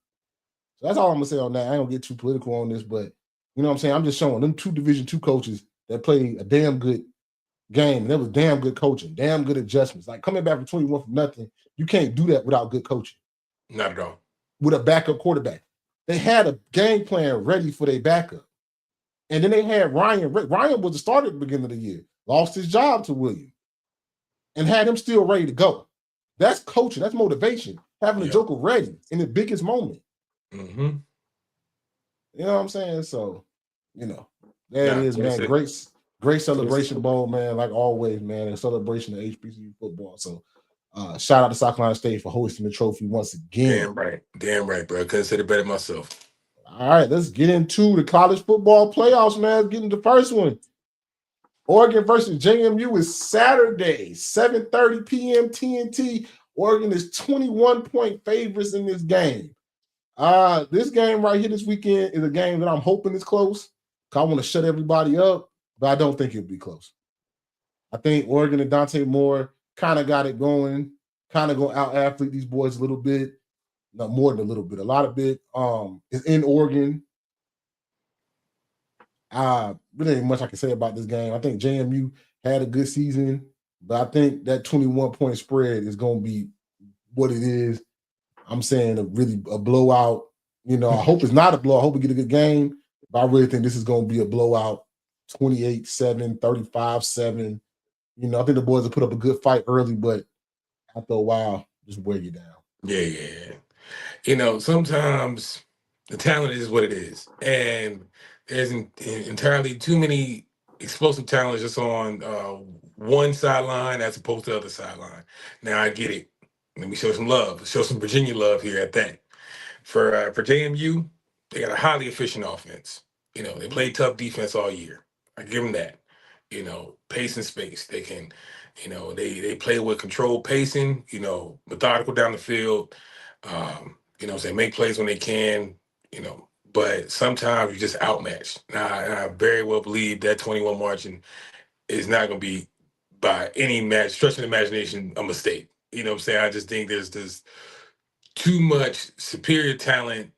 So that's all I'm gonna say on that. I ain't gonna get too political on this, but you know what I'm saying? I'm just showing them 2 Division II coaches that played a damn good game. And that was damn good coaching, damn good adjustments. Like coming back from 21 from nothing, you can't do that without good coaching. Not at all. With a backup quarterback. They had a game plan ready for their backup. And then they had Ryan. Ryan was the starter at the beginning of the year. Lost his job to William. And had him still ready to go. That's coaching. That's motivation. Having the joker ready in the biggest moment. Mm-hmm. You know what I'm saying? So, there it is, man. Great celebration bowl, man. Like always, man. A celebration of HBCU football. So, shout out to South Carolina State for hosting the trophy once again. Damn right, bro. Couldn't say it better myself. All All right, let's get into the college football playoffs, man. Let's get into the first one. Oregon versus JMU is Saturday, 7:30 p.m. TNT. Oregon is 21-point favorites in this game. This game right here this weekend is a game that I'm hoping is close. I want to shut everybody up, but I don't think it'll be close. I think Oregon and Dante Moore kind of got it going, kind of going to out-athlete these boys a little bit. Not more than a little bit, a lot of bit. It's in Oregon. Really ain't much I can say about this game. I think JMU had a good season, but I think that 21-point spread is going to be what it is. I'm saying a blowout. You know, I hope it's not a blowout. I hope we get a good game, but I really think this is going to be a blowout, 28-7, 35-7. You know, I think the boys will put up a good fight early, but after a while, just wear you down. Yeah. You know, sometimes the talent is what it is, and there's entirely too many explosive talents just on one sideline as opposed to the other sideline. Now I get it. Let me show some love. Show some Virginia love here at that. For JMU, they got a highly efficient offense. You know, they play tough defense all year. I give them that. You know, pace and space. They can, you know, they play with controlled pacing. You know, methodical down the field. You know, they make plays when they can. You know, but sometimes you just outmatched. Now, I very well believe that 21 margin is not going to be by any stretch of the imagination a mistake. You know what I'm saying? I just think there's too much superior talent.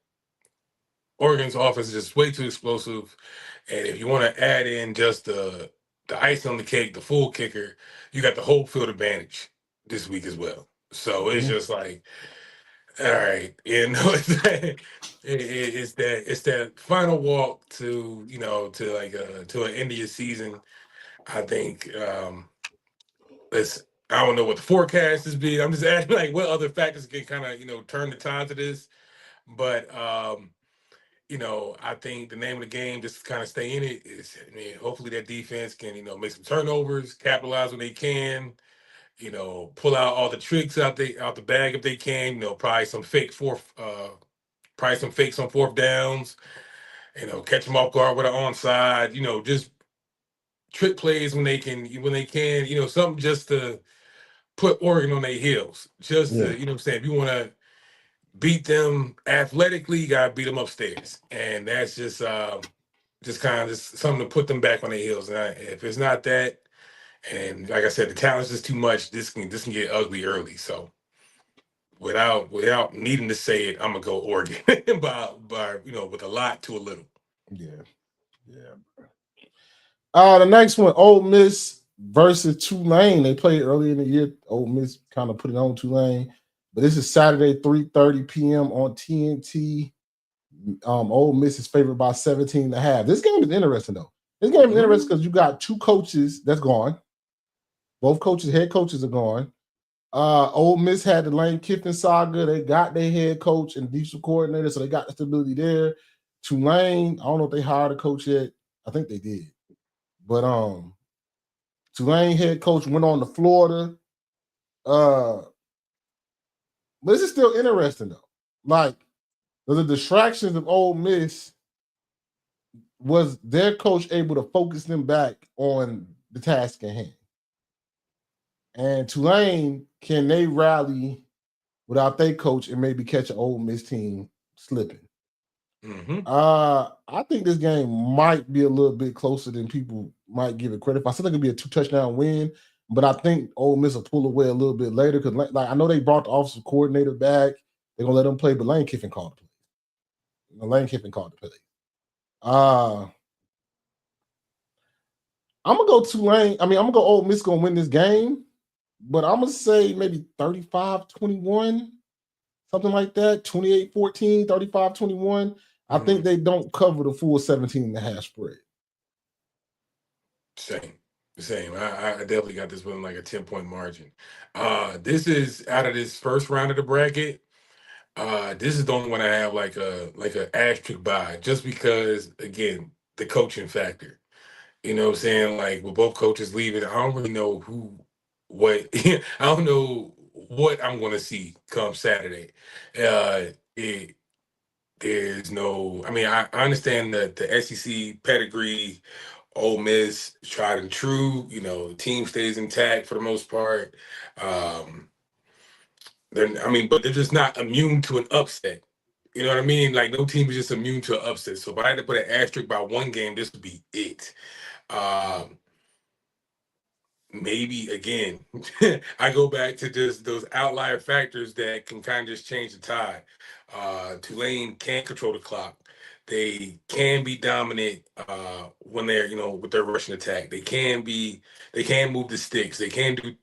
Oregon's offense is just way too explosive. And if you want to add in just the ice on the cake, the full kicker, you got the whole field advantage this week as well. So it's just like, all right, you know, it's that final walk to, you know, to like to an end of your season. I think I don't know what the forecast is be. I'm just asking like what other factors can kind of, you know, turn the tide to this. But you know, I think the name of the game, just to kind of stay in it, is, I mean, hopefully that defense can, you know, make some turnovers, capitalize when they can, you know, pull out all the tricks out the bag if they can, you know, probably some fakes on fourth downs, you know, catch them off guard with an onside, you know, just trick plays when they can, you know, something just to put Oregon on their heels. Just to, you know what I'm saying, if you want to beat them athletically, you gotta beat them upstairs, and that's just kind of just something to put them back on their heels. And if it's not that, and like I said, the talent's just too much, this can get ugly early. So without needing to say it, I'm gonna go Oregon by you know, with a lot to a little. Yeah. The next one, Ole Miss versus Tulane. They played early in the year. Ole Miss kind of put it on Tulane. But this is Saturday, 3:30 p.m. on TNT. Ole Miss is favored by 17.5. This game is interesting, though. This game is interesting because you got two coaches that's gone. Both head coaches are gone. Ole Miss had the Lane Kiffin saga. They got their head coach and defensive coordinator, so they got the stability there. Tulane, I don't know if they hired a coach yet. I think they did. But Tulane head coach went on to Florida. But this is still interesting, though. Like, the distractions of Ole Miss, was their coach able to focus them back on the task at hand? And Tulane, can they rally without their coach and maybe catch an Ole Miss team slipping? I think this game might be a little bit closer than people might give it credit for. I still think it'll be a 2-touchdown win, but I think Ole Miss will pull away a little bit later because, like, I know they brought the offensive coordinator back. They're gonna let them play, but Lane Kiffin called the play. I'm gonna go Tulane. I mean, I'm gonna go Ole Miss gonna win this game, but I'm gonna say maybe 35-21, something like that. 28-14, 35-21. I think they don't cover the full 17.5 spread. Same. I definitely got this one like a 10-point margin. This is out of this first round of the bracket. This is the only one I have like a asterisk by, just because, again, the coaching factor. You know what I'm saying? Like, with both coaches leaving, I don't really know what I don't know what I'm going to see come Saturday. there's no. I mean, I understand that the SEC pedigree, Ole Miss tried and true. The team stays intact for the most part. But they're just not immune to an upset. You know what I mean? Like no team is just immune to an upset. So if I had to put an asterisk by one game, this would be it. Maybe again, I go back to just those outlier factors that can kind of just change the tide. Tulane can't control the clock. They can be dominant when they're, with their rushing attack. They can move the sticks. They can do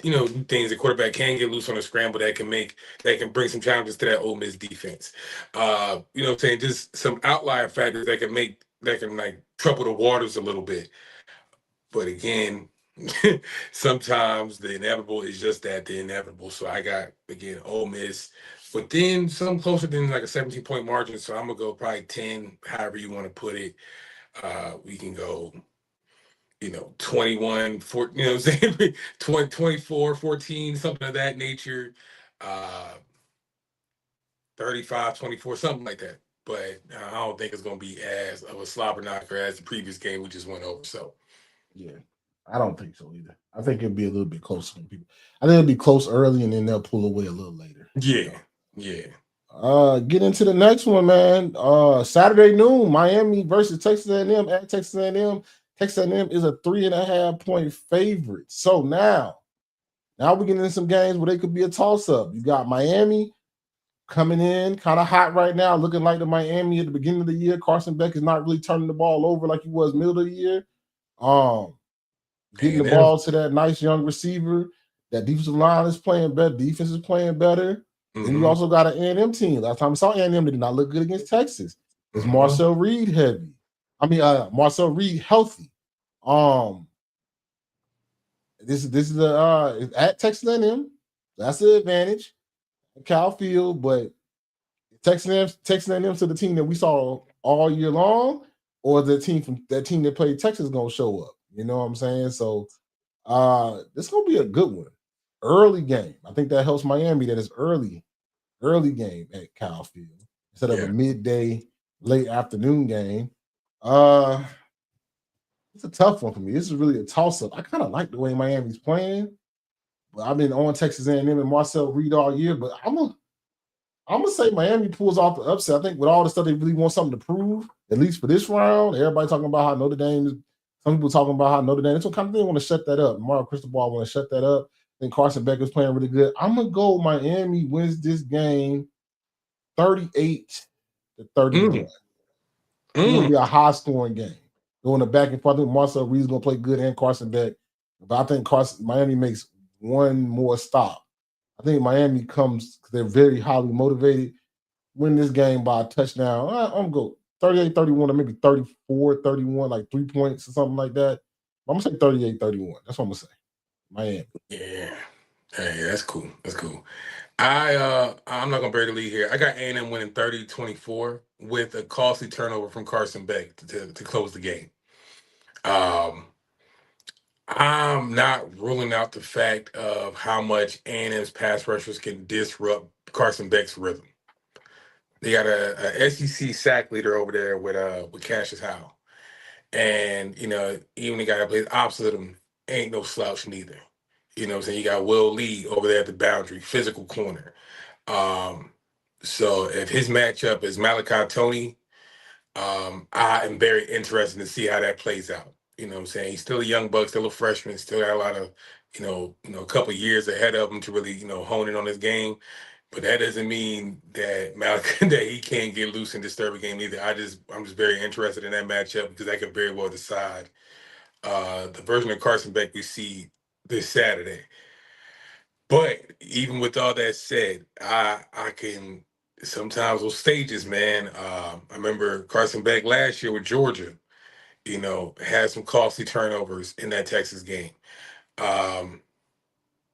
things. The quarterback can get loose on a scramble that can bring some challenges to that Ole Miss defense. What I'm saying? Just some outlier factors that can like trouble the waters a little bit. But again, sometimes the inevitable is just that, the inevitable. So I got, again, Ole Miss, but then some closer than like a 17-point margin. So I'm going to go probably 10, however you want to put it. We can go, 21, 4, you know what I'm saying? 20, 24, 14, something of that nature. 35, 24, something like that. But I don't think it's going to be as of a slobber knocker as the previous game we just went over. So, yeah. I don't think so either. I think it'll be a little bit closer than people. I think it'll be close early and then they'll pull away a little later. Yeah. Get into the next one, man. Saturday noon, Miami versus Texas A&M at Texas A&M. Texas A&M is a 3.5-point favorite. So now we get into some games where they could be a toss-up. You got Miami coming in kind of hot right now, looking like the Miami at the beginning of the year. Carson Beck is not really turning the ball over like he was middle of the year. Getting the ball to that nice young receiver. That defensive line is playing better. Defense is playing better. Mm-hmm. Then you also got an A&M team. Last time we saw A&M, they did not look good against Texas. It's Marcel Reed heavy. Marcel Reed healthy. This is at Texas A&M. That's the advantage. Cal Field, but Texas A&M to the team that we saw all year long, or the team that played Texas is gonna show up. You know what I'm saying? So this is gonna be a good one. Early game. I think that helps Miami that it's early game at Cal Field instead of a midday, late afternoon game. It's a tough one for me. This is really a toss-up. I kind of like the way Miami's playing, but I've been on Texas A&M and Marcel Reed all year, but I'm gonna say Miami pulls off the upset. I think with all the stuff they really want something to prove, at least for this round. Everybody talking about how Notre Dame is. Some people talking about how Notre Dame. It's what kind of thing want to shut that up. Mario Cristobal want to shut that up. Then Carson Beck is playing really good. I'm gonna go Miami wins this game 38-31. It's gonna be a high-scoring game. Going the back and forth. I think Marcel Reed's gonna play good and Carson Beck, but I think Miami makes one more stop. I think Miami comes because they're very highly motivated. Win this game by a touchdown. I'm going to go 38-31 or maybe 34-31, like 3 points or something like that. I'm going to say 38-31. That's what I'm going to say. Miami. Yeah. Hey, that's cool. I'm not going to bury the lead here. I got A&M winning 30-24 with a costly turnover from Carson Beck to close the game. I'm not ruling out the fact of how much A&M's pass rushers can disrupt Carson Beck's rhythm. They got a SEC sack leader over there with Cassius Howell. And, even the guy that plays opposite him ain't no slouch neither. You know what I'm saying? You got Will Lee over there at the boundary, physical corner. So if his matchup is Malachi Tony, I am very interested to see how that plays out. You know what I'm saying? He's still a young buck, still a freshman, still got a lot of, a couple of years ahead of him to really, hone in on his game. But that doesn't mean that that he can't get loose and disturb a game either. I'm just very interested in that matchup because that could very well decide the version of Carson Beck we see this Saturday. But even with all that said, I can sometimes those stages, man. I remember Carson Beck last year with Georgia, had some costly turnovers in that Texas game. I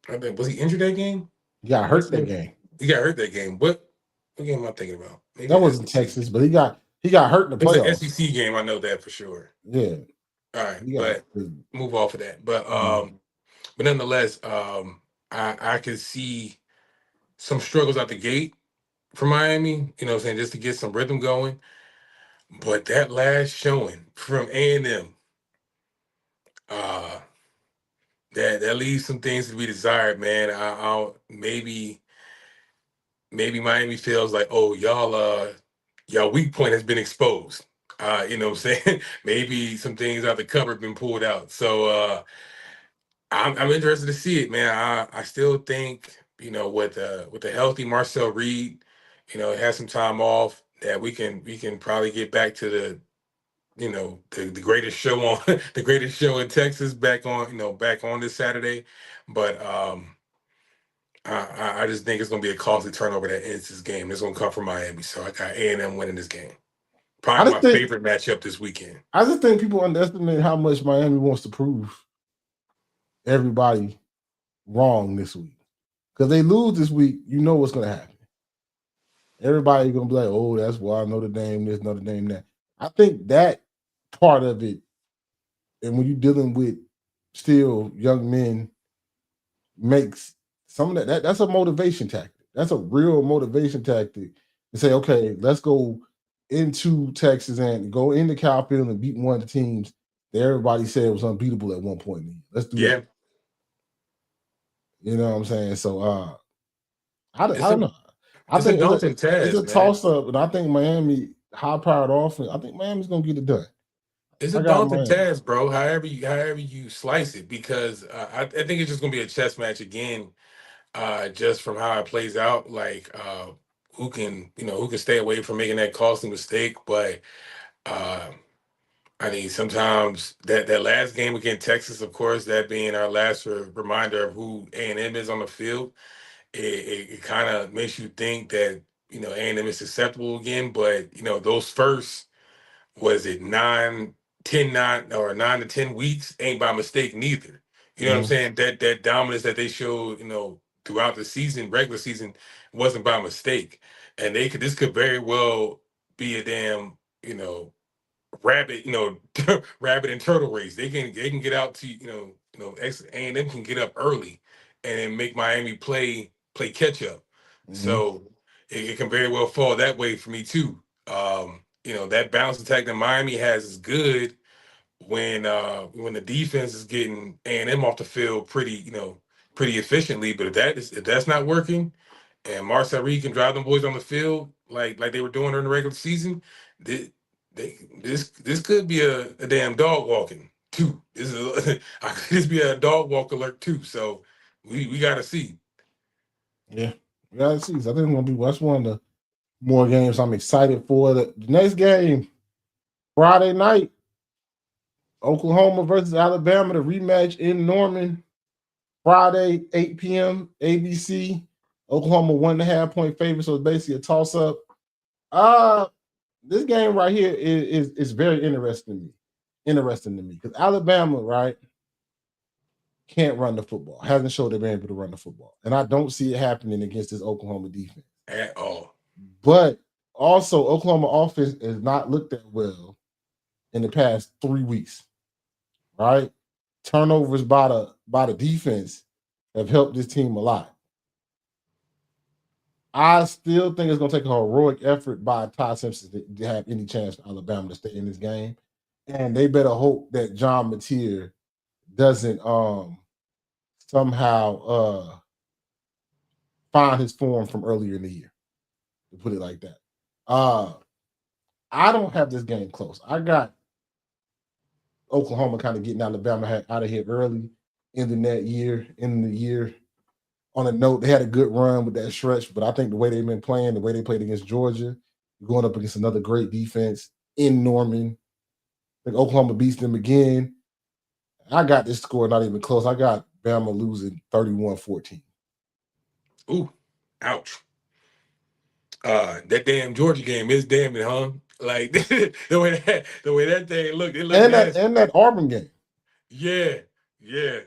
think, was he injured that game? He got hurt that game. He got hurt that game. What game am I thinking about? Maybe that wasn't Texas, but he got hurt in the playoffs. It's an SEC game. I know that for sure. Yeah. All right, but move off of that. But but nonetheless, I can see some struggles out the gate for Miami, you know what I'm saying, just to get some rhythm going. But that last showing from A&M, uh, that leaves some things to be desired, man. I'll maybe Miami feels like, oh, y'all weak point has been exposed. You know what I'm saying? Maybe some things out the cupboard been pulled out. So I'm interested to see it, man. I still think, you know, with the healthy Marcel Reed, you know, has some time off, that we can probably get back to the, you know, the greatest show on the greatest show in Texas back on, you know, back on this Saturday. But I just think it's gonna be a costly turnover that ends this game. It's gonna come from Miami. So I got A&M winning this game. I Probably just my think favorite matchup this weekend. I just think people underestimate how much Miami wants to prove everybody wrong this week. Because they lose this week, you know what's gonna happen. Everybody's gonna be like, oh, that's why Notre Dame this, Notre Dame that. I think that part of it, and when you're dealing with still young men, makes some of that's a motivation tactic. That's a real motivation tactic to say, okay, let's go into Texas and go into Cal Field and beat one of the teams that everybody said was unbeatable at one point in the year. Let's do Yeah, that. You know what I'm saying? So I it's don't a know. I it's a think daunting it's a task, man. toss up, and I think Miami high powered offense. I think Miami's gonna get it done. It's a I got daunting Miami. task, bro. However you slice it, because I think it's just gonna be a chess match again. Just from how it plays out, like who can stay away from making that costly mistake. But uh, I mean, sometimes that last game against Texas, of course, that being our last reminder of who A&M is on the field, it kind of makes you think that, you know, A&M is susceptible again. But, you know, those first, was it 9 or 9 to 10 weeks, ain't by mistake neither. You know what I'm Mhm. saying? That dominance that they showed, you know, throughout the season, regular season, wasn't by mistake. And this could very well be a damn, you know, rabbit, you know, rabbit and turtle race. They can get out to, A&M can get up early and then make Miami play catch up. Mhm. So it can very well fall that way for me too. You know, that balance attack that Miami has is good when the defense is getting A&M off the field pretty efficiently. But if that's not working, and Marcel Reed can drive them boys on the field like they were doing during the regular season, they, this could be a damn dog walking too. This be a dog walk alert too. So we got to see. Yeah, we gotta see. So I think it's gonna be that's one of the more games I'm excited for. The next game, Friday night, Oklahoma versus Alabama, the rematch in Norman. Friday, 8 p.m. ABC. Oklahoma 1.5 point favorite, so it's basically a toss up. Uh this game right here is very interesting to me. Interesting to me because Alabama, right, can't run the football. Hasn't showed they've been able to run the football, and I don't see it happening against this Oklahoma defense. At all. But also, Oklahoma offense has not looked that well in the past 3 weeks. Right, turnovers by the defense have helped this team a lot. I still think it's going to take a heroic effort by Todd Simpson to have any chance for Alabama to stay in this game, and they better hope that John Mateer doesn't somehow find his form from earlier in the year. To put it like that, I don't have this game close. I got Oklahoma kind of getting Alabama out of here early, ending the year on a note. They had a good run with that stretch, but I think the way they've been playing, the way they played against Georgia, going up against another great defense in Norman, I think Oklahoma beats them again. I got this score not even close. I got Bama losing 31-14. Ooh, ouch. That damn Georgia game is damning, huh? Like the way that thing looked, it looked And that nasty. and that Auburn game. Yeah, yeah.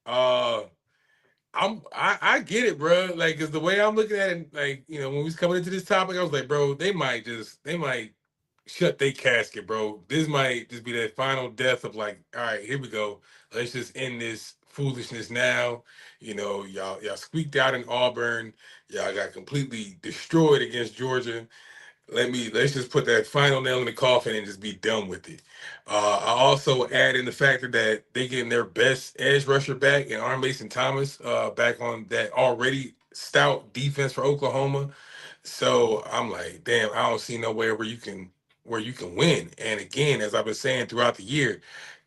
Uh, I get it, bro. Like, cause the way I'm looking at it, like, you know, when we was coming into this topic, I was like, bro, they might shut their casket, bro. This might just be that final death of like, all right, here we go. Let's just end this foolishness now. Y'all squeaked out in Auburn. Y'all got completely destroyed against Georgia. Let's just put that final nail in the coffin and just be done with it. I also add in the factor that they getting their best edge rusher back in Arm Mason Thomas, back on that already stout defense for Oklahoma. So I'm like, damn, I don't see nowhere where you can win. And again, as I've been saying throughout the year,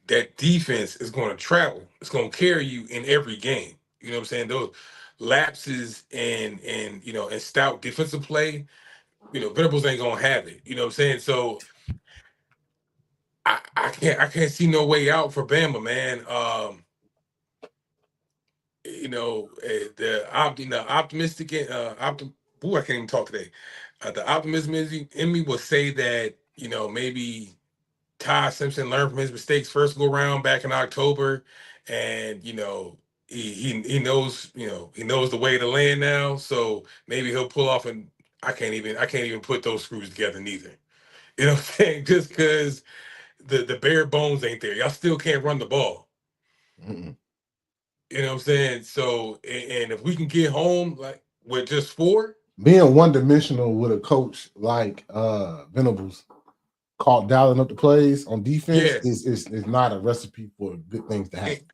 that defense is going to travel. It's going to carry you in every game. You know what I'm saying? Those lapses and stout defensive play, Venables ain't gonna have it. You know what I'm saying? So I can't see no way out for Bama, man. The optimistic I can't even talk today. The optimism in me will say that maybe Ty Simpson learned from his mistakes first go around back in October, and he knows he knows the way to land now. So maybe he'll pull off, and I can't even put those screws together neither. You know what I'm saying? Just because the bare bones ain't there. Y'all still can't run the ball. Mm-mm. You know what I'm saying? So, and if we can get home like with just 4, being one-dimensional with a coach like Venables caught dialing up the plays on defense is not a recipe for good things to happen.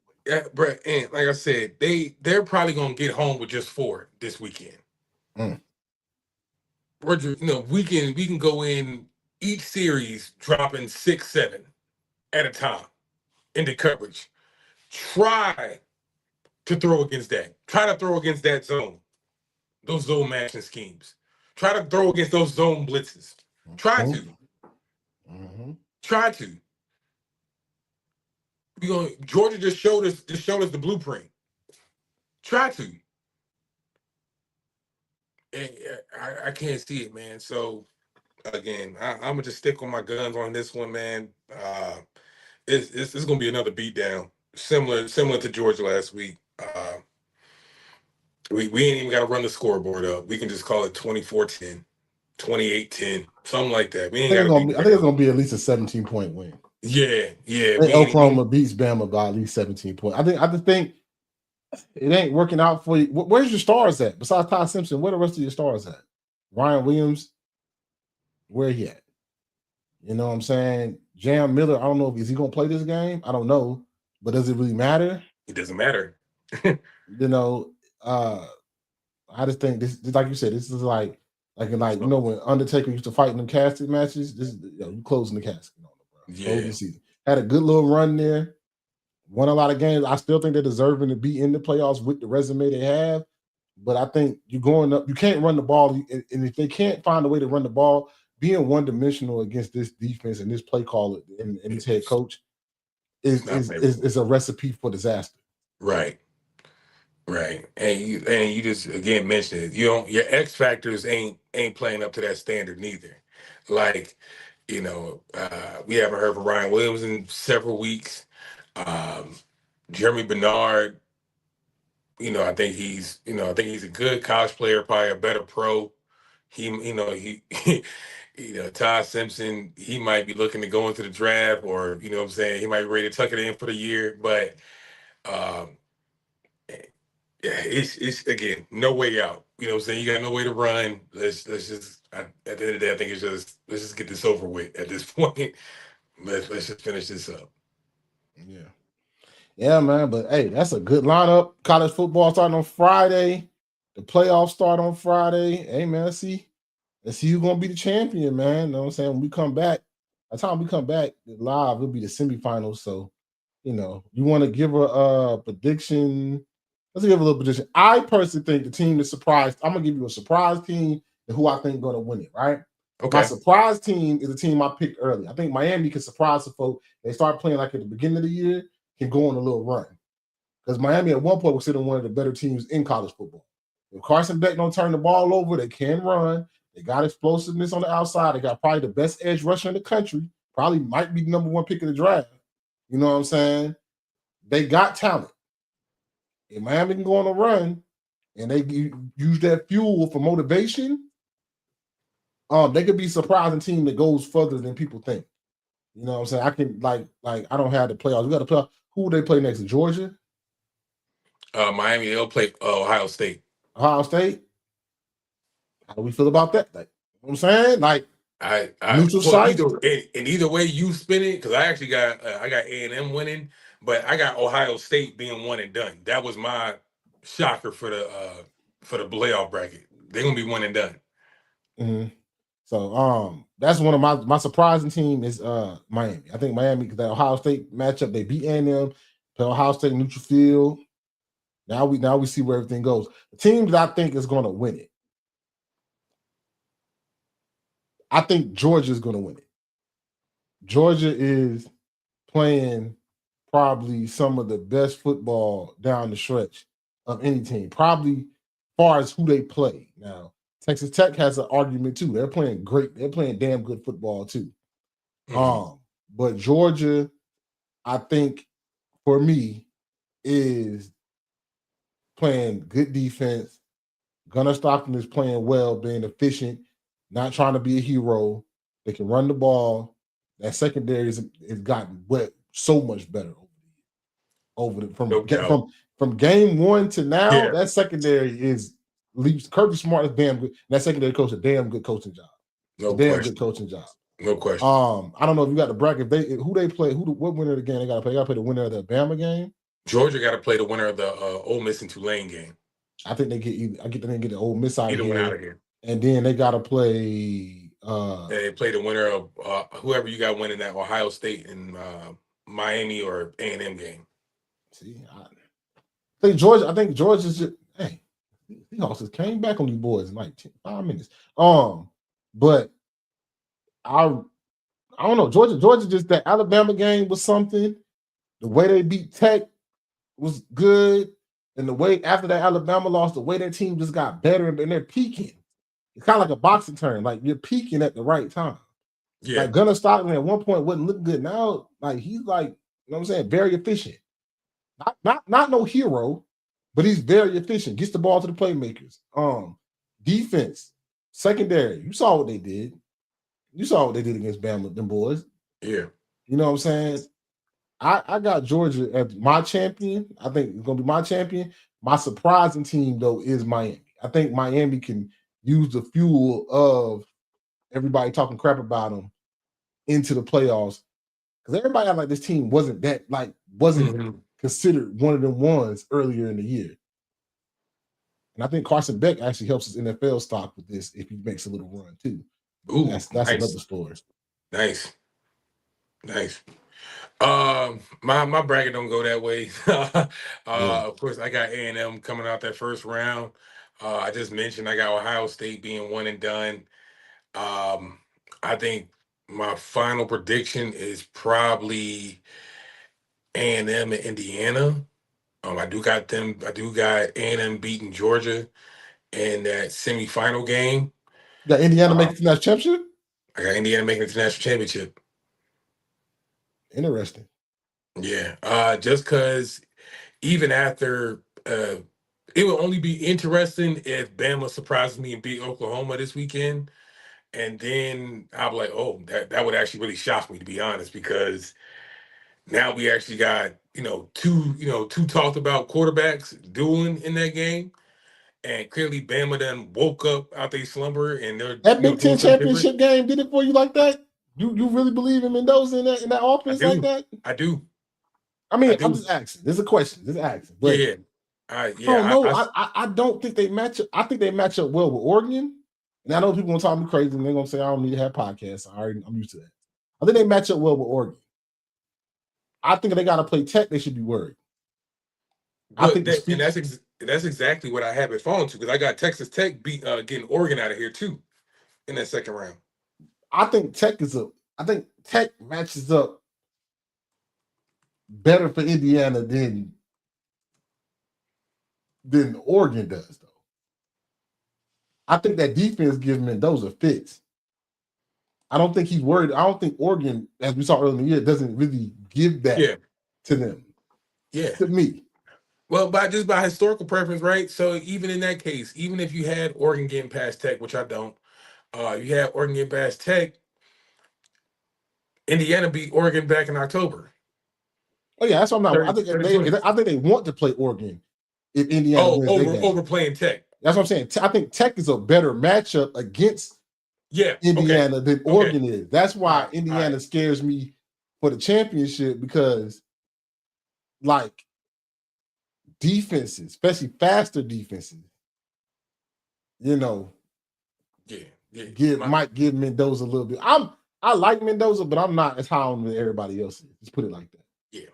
Brett, and like I said, they're probably gonna get home with just 4 this weekend. Roger, we can go in each series dropping 6, 7 at a time into coverage. Try to throw against that. Try to throw against that zone. Those zone matching schemes. Try to throw against those zone blitzes. Try to. Try to. Georgia just showed us the blueprint. Try to. And I can't see it, man. So again, I'm gonna just stick on my guns on this one, man. It's gonna be another beatdown, similar to Georgia last week. We ain't even got to run the scoreboard up. We can just call it 24-10, 28-10, something like that. We ain't I think it's gonna be at least a 17-point win. Yeah. Oklahoma beats Bama by at least 17 points. I just think it ain't working out for you. Where's your stars at? Besides Ty Simpson, where the rest of your stars at? Ryan Williams, where he at? You know what I'm saying? Jam Miller, I don't know is he gonna play this game? I don't know, but does it really matter? It doesn't matter. I just think this, like you said, this is like when Undertaker used to fight in them casket matches. This is you closing the casket on the Yeah. season. Had a good little run there. Won a lot of games. I still think they're deserving to be in the playoffs with the resume they have. But I think you're going up. You can't run the ball, and if they can't find a way to run the ball, being one-dimensional against this defense and this play caller and this head coach is a recipe for disaster. Right. And you just again mentioned it. Your X factors ain't playing up to that standard neither. Like, we haven't heard from Ryan Williams in several weeks. Jeremy Bernard, I think he's a good college player, probably a better pro. Ty Simpson, he might be looking to go into the draft, or he might be ready to tuck it in for the year. But it's again no way out. You know what I'm saying? You got no way to run. Let's just at the end of the day, I think it's just let's just get this over with at this point. Let's just finish this up. Yeah, man. But hey, that's a good lineup. College football starting on Friday. The playoffs start on Friday. Hey, man, let's see who's gonna be the champion, man. You know what I'm saying? When we come back, by the time we come back live, it'll be the semifinals. So, you want to give a prediction? Let's give a little prediction. I personally think the team is surprised. I'm gonna give you a surprise team and who I think is gonna win it, right? Okay. My surprise team is a team I picked early. I think Miami can surprise the folks. They start playing like at the beginning of the year, can go on a little run. Because Miami at one point was sitting one of the better teams in college football. If Carson Beck don't turn the ball over, they can run. They got explosiveness on the outside. They got probably the best edge rusher in the country. Probably might be the number 1 pick in the draft. You know what I'm saying? They got talent. If Miami can go on a run and they use that fuel for motivation, they could be a surprising team that goes further than people think. You know what I'm saying? I can I don't have the playoffs. We got to play. Who they play next? Georgia? Miami, they'll play Ohio State. Ohio State. How do we feel about that? Like, you know what I'm saying? Like, neutral Well, site. either way you spin it, because I actually got I got A&M winning, but I got Ohio State being one and done. That was my shocker for the playoff bracket. They're gonna be one and done. Mm-hmm. So that's one of my surprising team is Miami. I think Miami, because that Ohio State matchup, they beat A&M, play Ohio State neutral field. Now we see where everything goes. The team that I think is going to win it, I think Georgia is going to win it. Georgia is playing probably some of the best football down the stretch of any team, probably as far as who they play. Now, Texas Tech has an argument too. They're playing great. They're playing damn good football too. Mm-hmm. But Georgia, I think, for me, is playing good defense. Gunnar Stockton is playing well, being efficient, not trying to be a hero. They can run the ball. That secondary has gotten so much better from game one to now. Yeah. That secondary is leaps. Kirby Smart is damn good. That secondary coach a damn good coaching job. Good coaching job. No question. I don't know if you got the bracket. Who they play? What winner of the game they got to play? They got to play the winner of the Bama game. Georgia got to play the winner of the Ole Miss and Tulane game. I think they get the Ole Miss out of here, and then they got to play. They play the winner of whoever you got winning that Ohio State and Miami or A&M game. See, I think Georgia's just Seahawks just came back on these boys in like 5 minutes. But I don't know. Georgia just that Alabama game was something. The way they beat Tech was good. And the way after that Alabama loss, the way that team just got better and they're peaking. It's kind of like a boxing term. Like you're peaking at the right time. Yeah. Like Gunnar Stockton at one point wasn't looking good. Now, like he's like, you know what I'm saying, very efficient. Not no hero, but he's very efficient. Gets the ball to the playmakers. Defense, secondary. You saw what they did. You saw what they did against Bama, them boys. Yeah. You know what I'm saying? I got Georgia as my champion. I think it's going to be my champion. My surprising team, though, is Miami. I think Miami can use the fuel of everybody talking crap about them into the playoffs. Because everybody act like this team wasn't considered one of them ones earlier in the year. And I think Carson Beck actually helps his NFL stock with this if he makes a little run, too. Ooh, that's nice. Another story. Nice. My bracket don't go that way. Of course, I got A&M coming out that first round. I just mentioned I got Ohio State being one and done. I think my final prediction is probably A&M and Indiana. I do got A&M beating Georgia in that semifinal game. You got Indiana making the national championship? I got Indiana making the national championship. Interesting. Yeah. Just because even after it will only be interesting if Bama surprises me and beat Oklahoma this weekend. And then I'll be like, oh, that would actually really shock me, to be honest, because now we actually got, two talked about quarterbacks dueling in that game. And clearly Bama done woke up out their slumber and they're that Big Ten championship game did it for you like that? You really believe in Mendoza in that offense like that? I do. I mean, I'm just asking. This is a question. Just asking. But I don't think they match up. I think they match up well with Oregon. And I know people gonna talk me crazy and they're gonna say I don't need to have podcasts. I'm used to that. I think they match up well with Oregon. I think if they gotta play Tech, they should be worried. But that's exactly what I have it falling to, because I got Texas Tech getting Oregon out of here too in that second round. I think Tech matches up better for Indiana than Oregon does, though. I think that defense gives Mendoza fits. I don't think he's worried. I don't think Oregon, as we saw earlier in the year, doesn't really give that to them. Yeah. To me. Well, by historical preference, right? So even in that case, even if you had Oregon getting past Tech, which I don't, you had Oregon getting past Tech, Indiana beat Oregon back in October. Oh yeah, that's what I'm not. I think they want to play Oregon if Indiana wins their game. over playing Tech. That's what I'm saying. I think Tech is a better matchup against Indiana than Oregon is. That's why Indiana scares me for the championship because, like, defenses, especially faster defenses, you know, might give Mendoza a little bit. I like Mendoza, but I'm not as high on him as everybody else is. Let's put it like that. Yeah.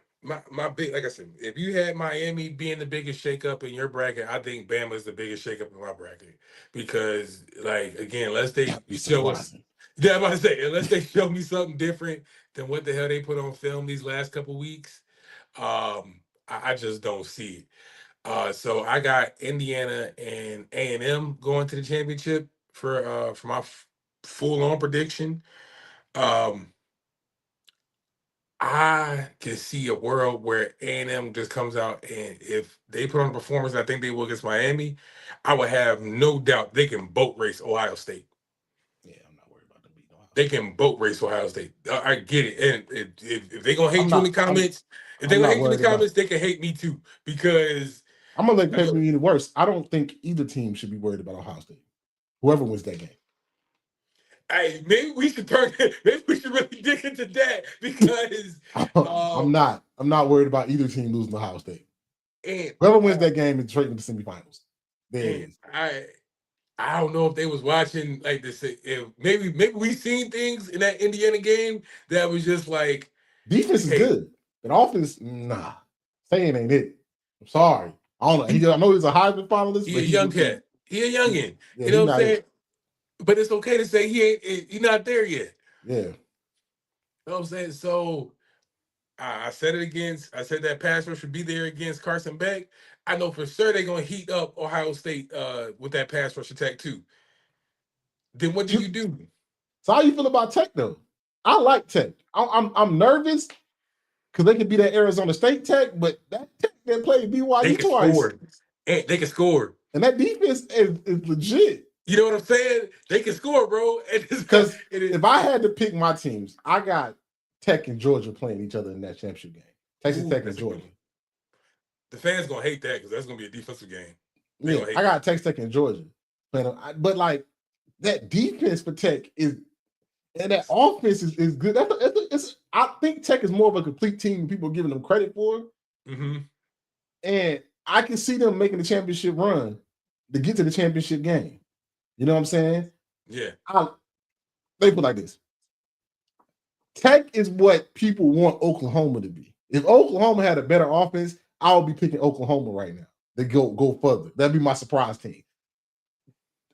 My big, like I said, if you had Miami being the biggest shakeup in your bracket, I think Bama is the biggest shakeup in my bracket because, like, again, unless they show us, I'm about to say, unless they show me something different than what the hell they put on film these last couple weeks, I just don't see it. So I got Indiana and A&M going to the championship for my full-on prediction. I can see a world where A&M just comes out and if they put on a performance, I think they will against Miami, I would have no doubt they can boat race Ohio State. Yeah, I'm not worried about them beating Ohio State. They can boat race Ohio State. I get it. And if they're going to hate you in the comments, they can hate me too because I'm going to let people be worse. I don't think either team should be worried about Ohio State. Whoever wins that game. Hey, maybe we should really dig into that because I'm not worried about either team losing Ohio State. And whoever wins that game is straight to the semifinals. I don't know if they was watching like this. If maybe we seen things in that Indiana game that was just like defense is good, but offense, nah. Saying ain't it. I'm sorry. I don't know. I know he's a Heisman finalist. He's a young cat. He a youngin. You know what I'm saying? But it's okay to say he's not there yet. Yeah. You know what I'm saying? So I said that pass rush should be there against Carson Beck. I know for sure they're gonna heat up Ohio State with that pass rush attack too. Then what do you do? So how you feel about Tech though? I like Tech. I'm nervous because they could be that Arizona State Tech, but that Tech that played BYU twice. They can score. And that defense is legit. You know what I'm saying? They can score, bro. Because if I had to pick my teams, I got Tech and Georgia playing each other in that championship game. Texas Tech and Georgia. The fans gonna hate that because that's gonna be a defensive game. Yeah, I got Texas Tech and Georgia. But like that defense for Tech is, and that offense is good. I think Tech is more of a complete team than people are giving them credit for. Mm-hmm. And I can see them making the championship run to get to the championship game. You know what I'm saying? Yeah. Let me put it like this. Tech is what people want Oklahoma to be. If Oklahoma had a better offense, I would be picking Oklahoma right now. They go further. That'd be my surprise team.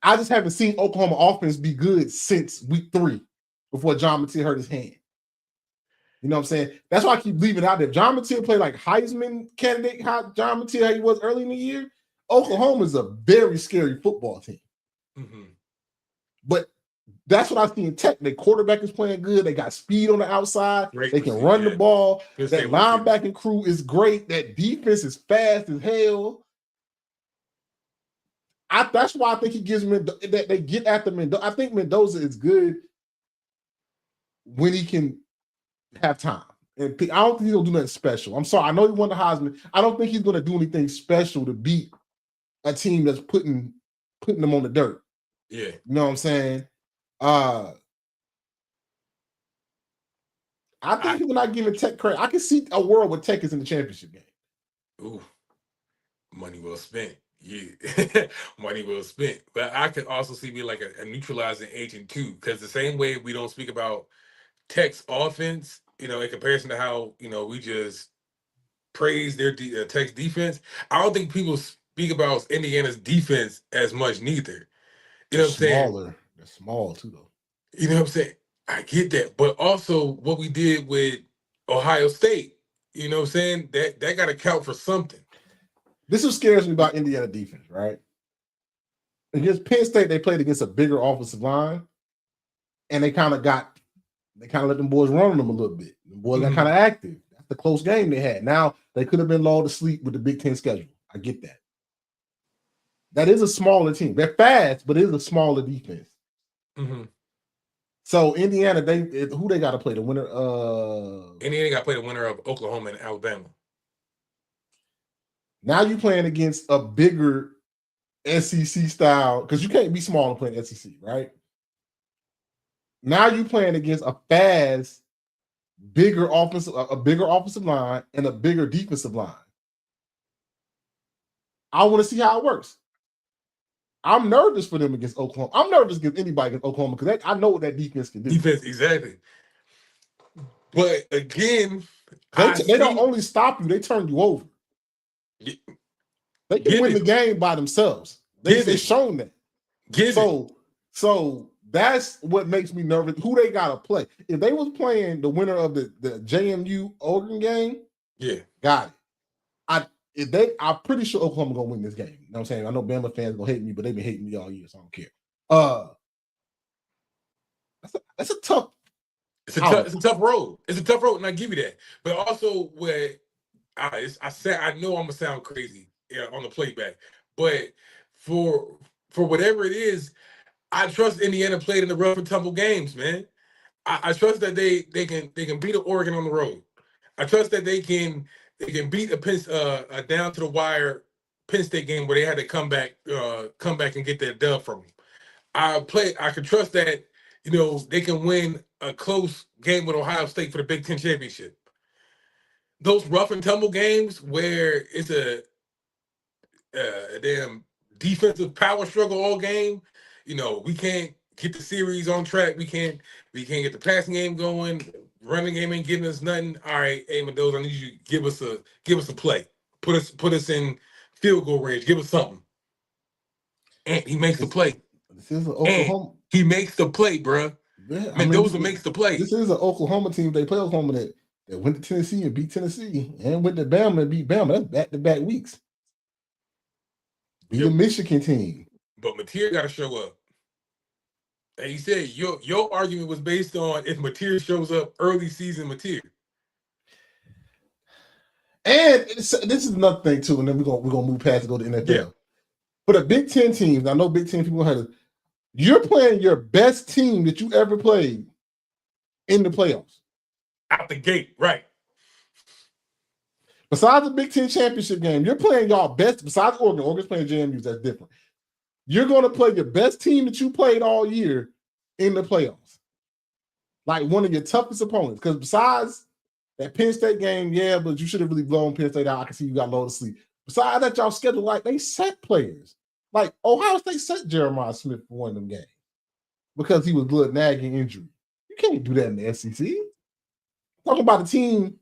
I just haven't seen Oklahoma offense be good since week 3 before John Mattia hurt his hand. You know what I'm saying? That's why I keep leaving it out there. John Mattia played like Heisman candidate, how John Mattia he was early in the year. Oklahoma is a very scary football team. Mm-hmm. But that's what I see in Tech. Their quarterback is playing good. They got speed on the outside. They can run the ball. That linebacking crew is great. That defense is fast as hell. That's why I think he gives that they get after Mendoza. I think Mendoza is good when he can have time. And I don't think he's gonna do nothing special. I'm sorry. I know he won the Heisman. I don't think he's gonna do anything special to beat a team that's putting them on the dirt. Yeah. You know what I'm saying? I think people not giving Tech credit. I can see a world where Tech is in the championship game. Ooh, money well spent. Yeah, money well spent. But I could also see me like a neutralizing agent too, because the same way we don't speak about Tech's offense, in comparison to how we just praise their Tech's defense. I don't think people speak about Indiana's defense as much neither. You know what I'm saying? Smaller. They're small too, though. You know what I'm saying? I get that. But also what we did with Ohio State, you know what I'm saying? That got to count for something. This is what scares me about Indiana defense, right? Against Penn State, they played against a bigger offensive line, and they kind of let them boys run on them a little bit. The boys got kind of active. That's the close game they had. Now, they could have been lulled to sleep with the Big Ten schedule. I get that. That is a smaller team. They're fast, but it is a smaller defense. Mm-hmm. So Indiana, who they got to play? The winner. Indiana got to play the winner of Oklahoma and Alabama. Now you playing against a bigger SEC style, because you can't be small and playing SEC, right? Now you playing against a fast, a bigger offensive line and a bigger defensive line. I want to see how it works. I'm nervous for them against Oklahoma. I'm nervous against anybody against Oklahoma because I know what that defense can do. Defense, exactly. But again, they don't only stop you, they turn you over. They can win the game by themselves. They've shown that. So that's what makes me nervous. Who they gotta play? If they was playing the winner of the JMU Oregon game, got it. I'm pretty sure Oklahoma gonna win this game. You know what I'm saying? I know Bama fans gonna hate me, but they've been hating me all year, so I don't care. That's a tough. It's a tough road. It's a tough road, and I give you that. But also, where I know I'm gonna sound crazy on the playback, but for whatever it is, I trust Indiana played in the rough and tumble games, man. I trust that they can beat Oregon on the road. I trust that they can beat a down to the wire Penn State game where they had to come back and get that dub from them. I can trust that they can win a close game with Ohio State for the Big Ten championship. Those rough and tumble games where it's a damn defensive power struggle all game, we can't get the series on track. We can't get the passing game going. Running game ain't giving us nothing. All right, hey Mendoza, I need you to give us a play. Put us in field goal range. Give us something. And he makes the play. This is an Oklahoma. And he makes the play, bro. Yeah, Mendoza makes the play. This is an Oklahoma team. They play Oklahoma that went to Tennessee and beat Tennessee, and went to Bama and beat Bama. That's back-to-back weeks. Beat a Michigan team. But Mateer got to show up. And he said your argument was based on if Mateer shows up early season Mateer. And this is another thing too, and then we're gonna move past and go to NFL. Yeah. For the Big Ten teams, I know Big Ten people have you're playing your best team that you ever played in the playoffs. Out the gate, right. Besides the Big Ten championship game, you're playing y'all best, besides Oregon. Oregon's playing JMU, that's different. You're going to play your best team that you played all year in the playoffs. Like one of your toughest opponents. Because besides that Penn State game, yeah, but you should have really blown Penn State out. I can see you got low to sleep. Besides that, y'all schedule like they set players. Like Ohio State set Jeremiah Smith for one of them games because he was good nagging injury. You can't do that in the SEC. Talking about the team,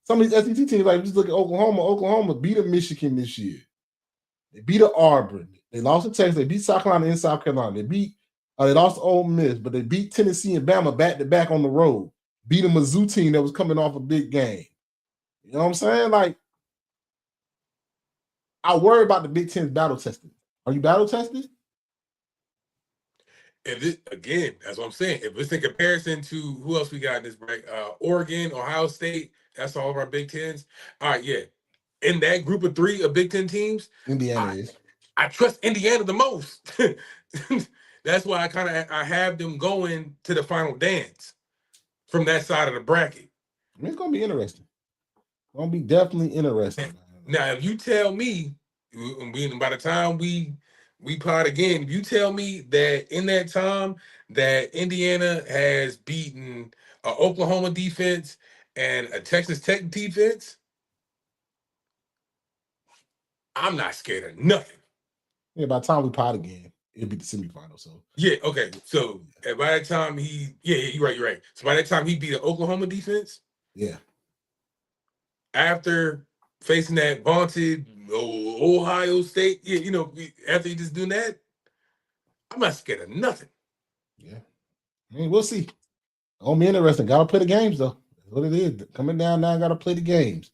some of these SEC teams, like just look at Oklahoma. Oklahoma beat a Michigan this year. They beat a Auburn. They lost to Texas. They beat South Carolina and South Carolina. They lost to Ole Miss, but they beat Tennessee and Bama back-to-back on the road. Beat a Mizzou team that was coming off a big game. You know what I'm saying? Like, I worry about the Big Ten's battle tested. Are you battle tested? Again, that's what I'm saying. If it's in comparison to who else we got in this break, Oregon, Ohio State, that's all of our Big Tens. All right, yeah. In that group of three of Big Ten teams, Indiana is. I trust Indiana the most. That's why I have them going to the final dance from that side of the bracket. I mean, it's gonna be interesting. It's gonna be definitely interesting. Now, if you tell me, by the time we pod again, if you tell me that in that time that Indiana has beaten an Oklahoma defense and a Texas Tech defense, I'm not scared of nothing. Yeah, by the time we pod again, it'll be the semifinal. So yeah, okay. So by the time you're right. So by that time he beat an Oklahoma defense, yeah. After facing that vaunted Ohio State, after he just doing that, I'm not scared of nothing. Yeah, I mean, we'll see. It's gonna be interesting. Gotta play the games though. That's what it is. Coming down now, gotta play the games.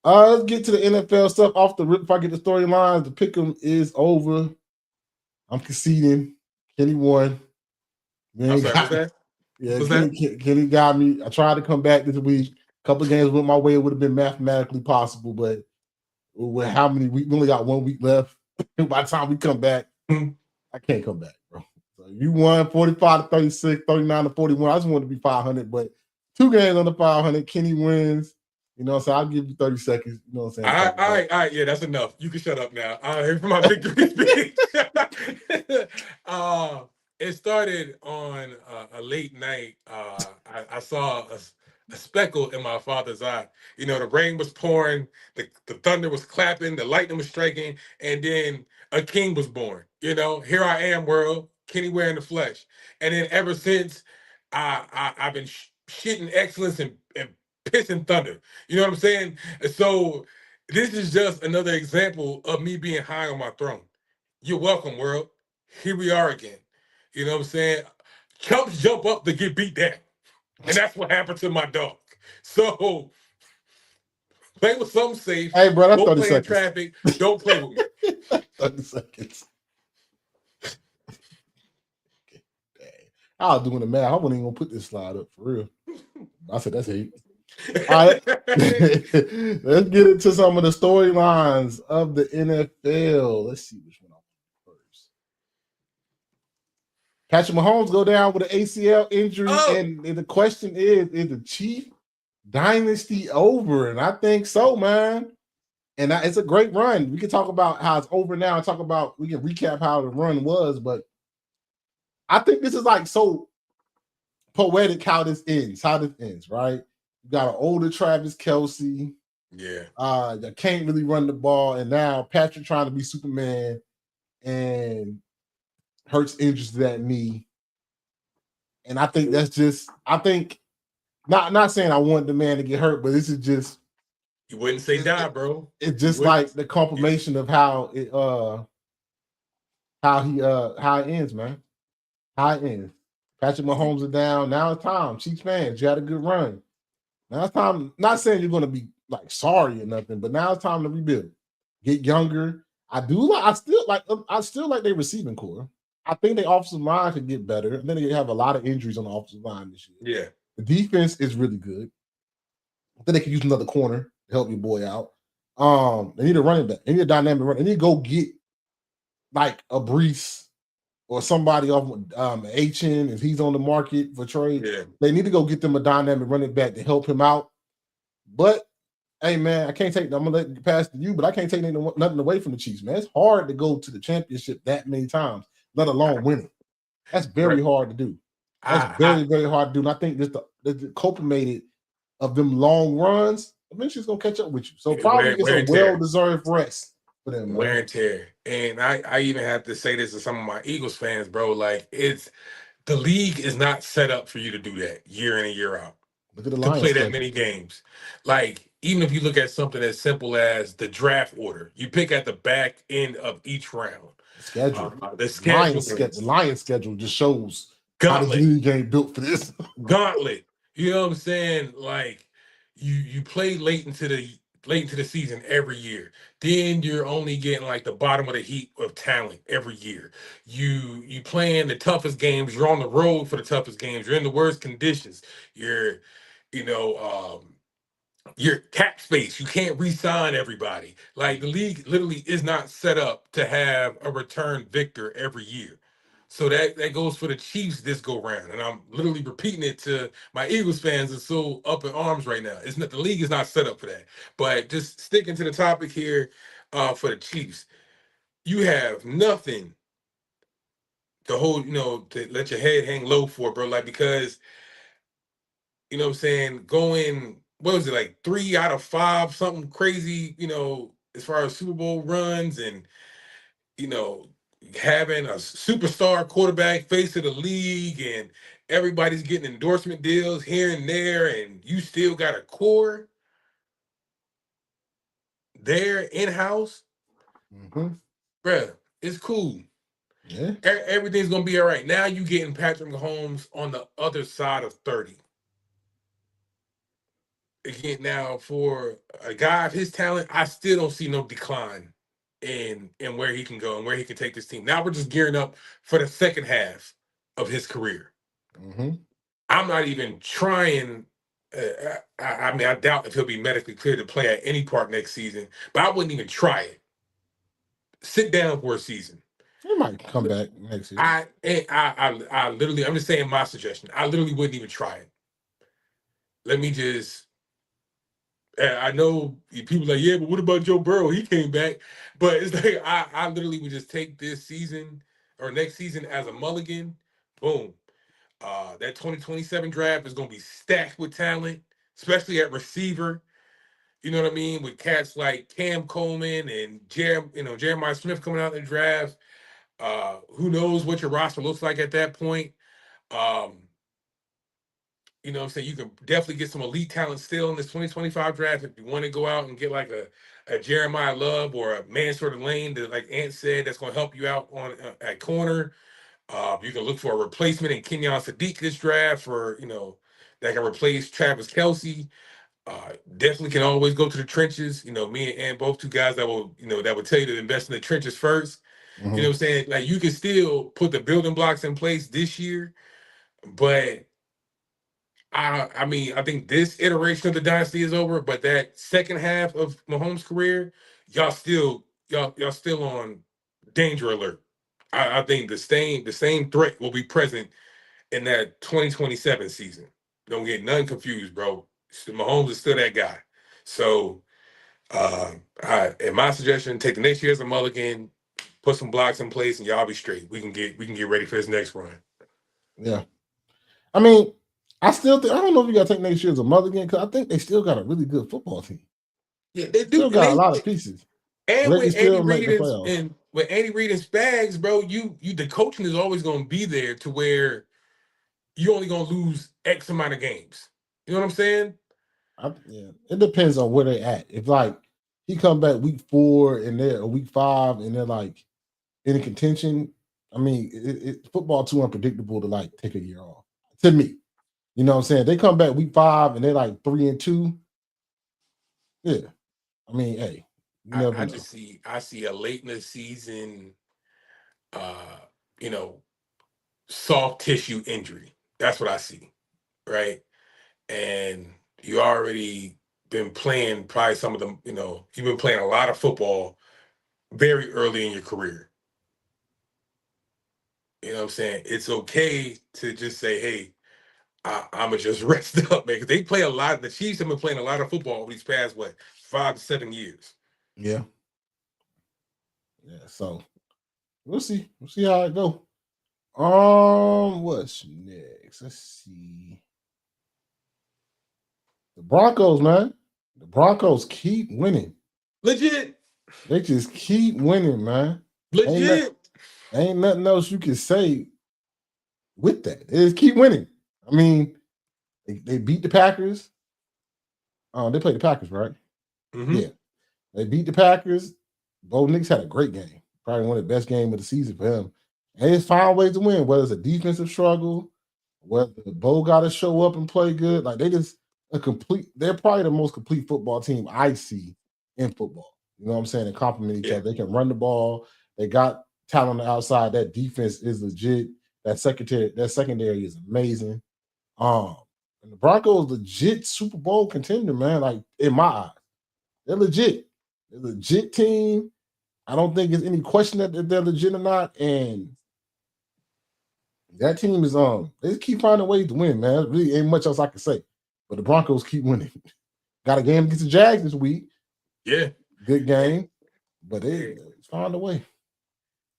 Let's get to the NFL stuff off the rip. If I get the storylines, the pick'em is over. I'm conceding. Kenny won. I'm sorry, what's that? Yeah, Kenny got me. I tried to come back this week. A couple of games went my way. It would have been mathematically possible, but with how many weeks? We only got 1 week left. By the time we come back, I can't come back, bro. So you won 45-36, 39-41. I just wanted to be 500, but 2 games under 500. Kenny wins. You know what I'm saying? I'll give you 30 seconds. You know what I'm saying? All right. Yeah, that's enough. You can shut up now. Here for my victory speech. It started on a late night. I saw a speckle in my father's eye. You know, the rain was pouring, the thunder was clapping, the lightning was striking, and then a king was born. You know, here I am, world, Kenny Ware in the flesh. And then ever since, I've been shitting excellence and pissing thunder. You know what I'm saying? So this is just another example of me being high on my throne. You're welcome, world. Here we are again. You know what I'm saying? Chumps jump up to get beat down. And that's what happened to my dog. So play with something safe. Hey, bro, that's Don't 30 play seconds. in traffic. Don't play with me. 30 seconds. Dang. I was doing the math. I wasn't even gonna put this slide up for real. I said that's 8. All right. Let's get into some of the storylines of the NFL. Let's see which one I'll put first. Patrick Mahomes go down with an ACL injury, and the question is the Chief dynasty over? And I think so, man. And it's a great run. We can talk about how it's over now and we can recap how the run was, but I think this is like so poetic how this ends, right? You got an older Travis Kelce. Yeah. That can't really run the ball. And now Patrick trying to be Superman and Hurts injuries to that knee. And I think that's just, not saying I want the man to get hurt, but this is just. You wouldn't say die, bro. It's just like the confirmation of how it ends, man. How it ends. Patrick Mahomes is down. Now it's time. Chiefs fans, you had a good run. Now it's time. Not saying you're going to be like sorry or nothing, but now it's time to rebuild. Get younger. I still like their receiving core. I think the offensive line could get better. And then they have a lot of injuries on the offensive line this year. Yeah. The defense is really good. I think they could use another corner to help your boy out. They need a running back. They need a dynamic runner. They need to go get like a Brees or somebody off H-N if he's on the market for trade. Yeah. They need to go get them a dynamic running back to help him out. But hey, man, I'm gonna let it pass to you, but I can't take nothing away from the Chiefs, man. It's hard to go to the championship that many times, let alone winning. That's very hard to do. That's very, very hard to do. And I think just the culminated of them long runs, eventually it's gonna catch up with you. So probably it's a well-deserved rest for them, man. Wear and tear. And I even have to say this to some of my Eagles fans, bro. Like, the league is not set up for you to do that year in and year out. Look at the Lions to play that many games. Like, even if you look at something as simple as the draft order, you pick at the back end of each round. Schedule. The schedule. The Lions schedule just shows Gauntlet. how the league ain't built for this. Gauntlet. You know what I'm saying? Like, you play late into the season every year. Then you're only getting like the bottom of the heap of talent every year. You playing the toughest games. You're on the road for the toughest games. You're in the worst conditions. You're your cap space. You can't re-sign everybody. Like, the league literally is not set up to have a return victor every year. So that goes for the Chiefs this go round. And I'm literally repeating it to my Eagles fans that's so up in arms right now. The league is not set up for that. But just sticking to the topic here, for the Chiefs, you have nothing to hold, to let your head hang low for, bro. Like, because, you know what I'm saying, going, what was it, like 3 out of 5, something crazy, as far as Super Bowl runs, and, having a superstar quarterback face of the league, and everybody's getting endorsement deals here and there, and you still got a core there in-house. Bruh, it's cool. Yeah. Everything's going to be all right. Now you getting Patrick Mahomes on the other side of 30. Again, now for a guy of his talent, I still don't see no decline in where he can go and where he can take this team. Now we're just gearing up for the second half of his career. I'm not even trying. I doubt if he'll be medically cleared to play at any part next season, but I wouldn't even try it. Sit down for a season. He might come back next year. I literally, I'm just saying my suggestion. I literally wouldn't even try it. Let me just And I know people like, yeah, but what about Joe Burrow? He came back. But it's like I literally would just take this season or next season as a mulligan. Boom. That 2027 draft is gonna be stacked with talent, especially at receiver. You know what I mean? With cats like Cam Coleman and Jeremiah Smith coming out in the draft. Who knows what your roster looks like at that point? Um, you know what I'm saying? You can definitely get some elite talent still in this 2025 draft if you want to go out and get like a Jeremiah Love or a Mansour Lane that, like Ant said, that's going to help you out on at corner. You can look for a replacement in Kenyon Sadiq this draft for, that can replace Travis Kelce. Definitely can always go to the trenches. Me and Ant, both two guys that will, that would tell you to invest in the trenches first. Mm-hmm. You know what I'm saying? Like you can still put the building blocks in place this year, but I mean, I think this iteration of the dynasty is over, but that second half of Mahomes' career, y'all still on danger alert. I think the same threat will be present in that 2027 season. Don't get none confused, bro. Mahomes is still that guy. So, in my suggestion, take the next year as a mulligan, put some blocks in place, and y'all be straight. We can get ready for his next run. Yeah, I mean, I still think I don't know if you got to take next year as a mulligan because I think they still got a really good football team. Yeah, they do. Still got a lot of pieces. And They can with Andy still make the Reid playoffs. and with Andy Reid and Spags, bro, you the coaching is always going to be there to where you only going to lose X amount of games. You know what I'm saying? Yeah, it depends on where they're at. If like he come back week 4 and they're or week 5 and they're like in contention, I mean, football too unpredictable to like take a year off. To me, you know what I'm saying? They come back week 5 and they're like 3-2. Yeah, I mean, hey, you never I know. just see a late in the season, you know, soft tissue injury. That's what I see, right? And you already been playing probably some of them. You've been playing a lot of football very early in your career. You know what I'm saying? It's okay to just say, hey, I'm gonna just rest up, man. Because they play a lot. The Chiefs have been playing a lot of football over these past 5 to 7 years. Yeah. So we'll see. We'll see how it go. What's next? Let's see. The Broncos, man. The Broncos keep winning. Legit. They just keep winning, man. Legit. Ain't nothing else you can say with that. They just keep winning. I mean, they beat the Packers. They played the Packers, right? Mm-hmm. Yeah. They beat the Packers. Bo Nix had a great game. Probably one of the best games of the season for him. And they just found ways to win, whether it's a defensive struggle, whether Bo got to show up and play good. Like they're probably the most complete football team I see in football. You know what I'm saying? They complement each other. They can run the ball. They got talent on the outside. That defense is legit. That secondary is amazing. And the Broncos legit Super Bowl contender, man. Like in my eyes, they're legit. They're a legit team. I don't think there's any question that they're legit or not. And that team is they just keep finding ways to win, man. Really ain't much else I can say. But the Broncos keep winning. Got a game against the Jags this week. Yeah. Good game. But they found a way.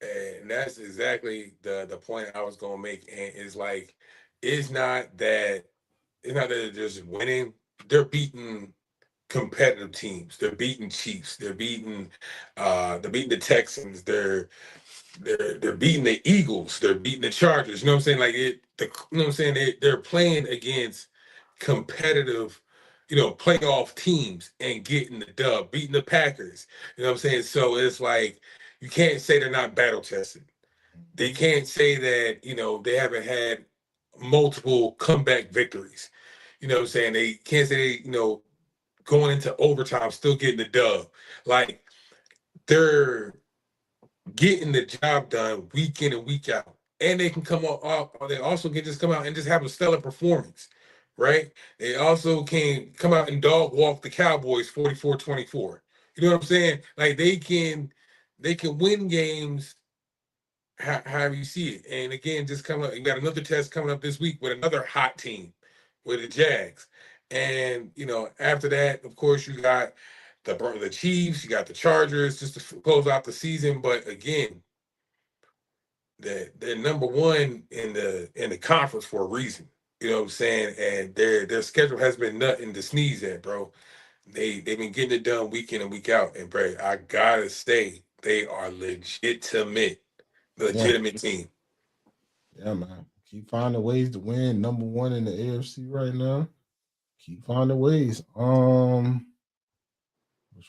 And that's exactly the point I was gonna make. And it's like, it's not that they're just winning. They're beating competitive teams. They're beating Chiefs. They're beating the Texans. They're beating the Eagles. They're beating the Chargers. You know what I'm saying? Like you know what I'm saying? They're playing against competitive, playoff teams and getting the dub, beating the Packers. You know what I'm saying? So it's like you can't say they're not battle tested. They can't say that, they haven't had multiple comeback victories. You know what I'm saying? They can't say going into overtime still getting the dub. Like they're getting the job done week in and week out. And they can come off, they also can just come out and just have a stellar performance, right? They also can come out and dog walk the Cowboys 44-24. You know what I'm saying? Like they can win games however you see it. And again, just come up, you got another test coming up this week with another hot team with the Jags. And after that, of course, you got the Chiefs, you got the Chargers just to close out the season. But again, they're number one in the conference for a reason. You know what I'm saying? And their schedule has been nothing to sneeze at, bro. They've been getting it done week in and week out. And bro, I gotta say, they are legitimate team. Yeah, man. Keep finding ways to win. Number one in the AFC right now. Keep finding ways. Which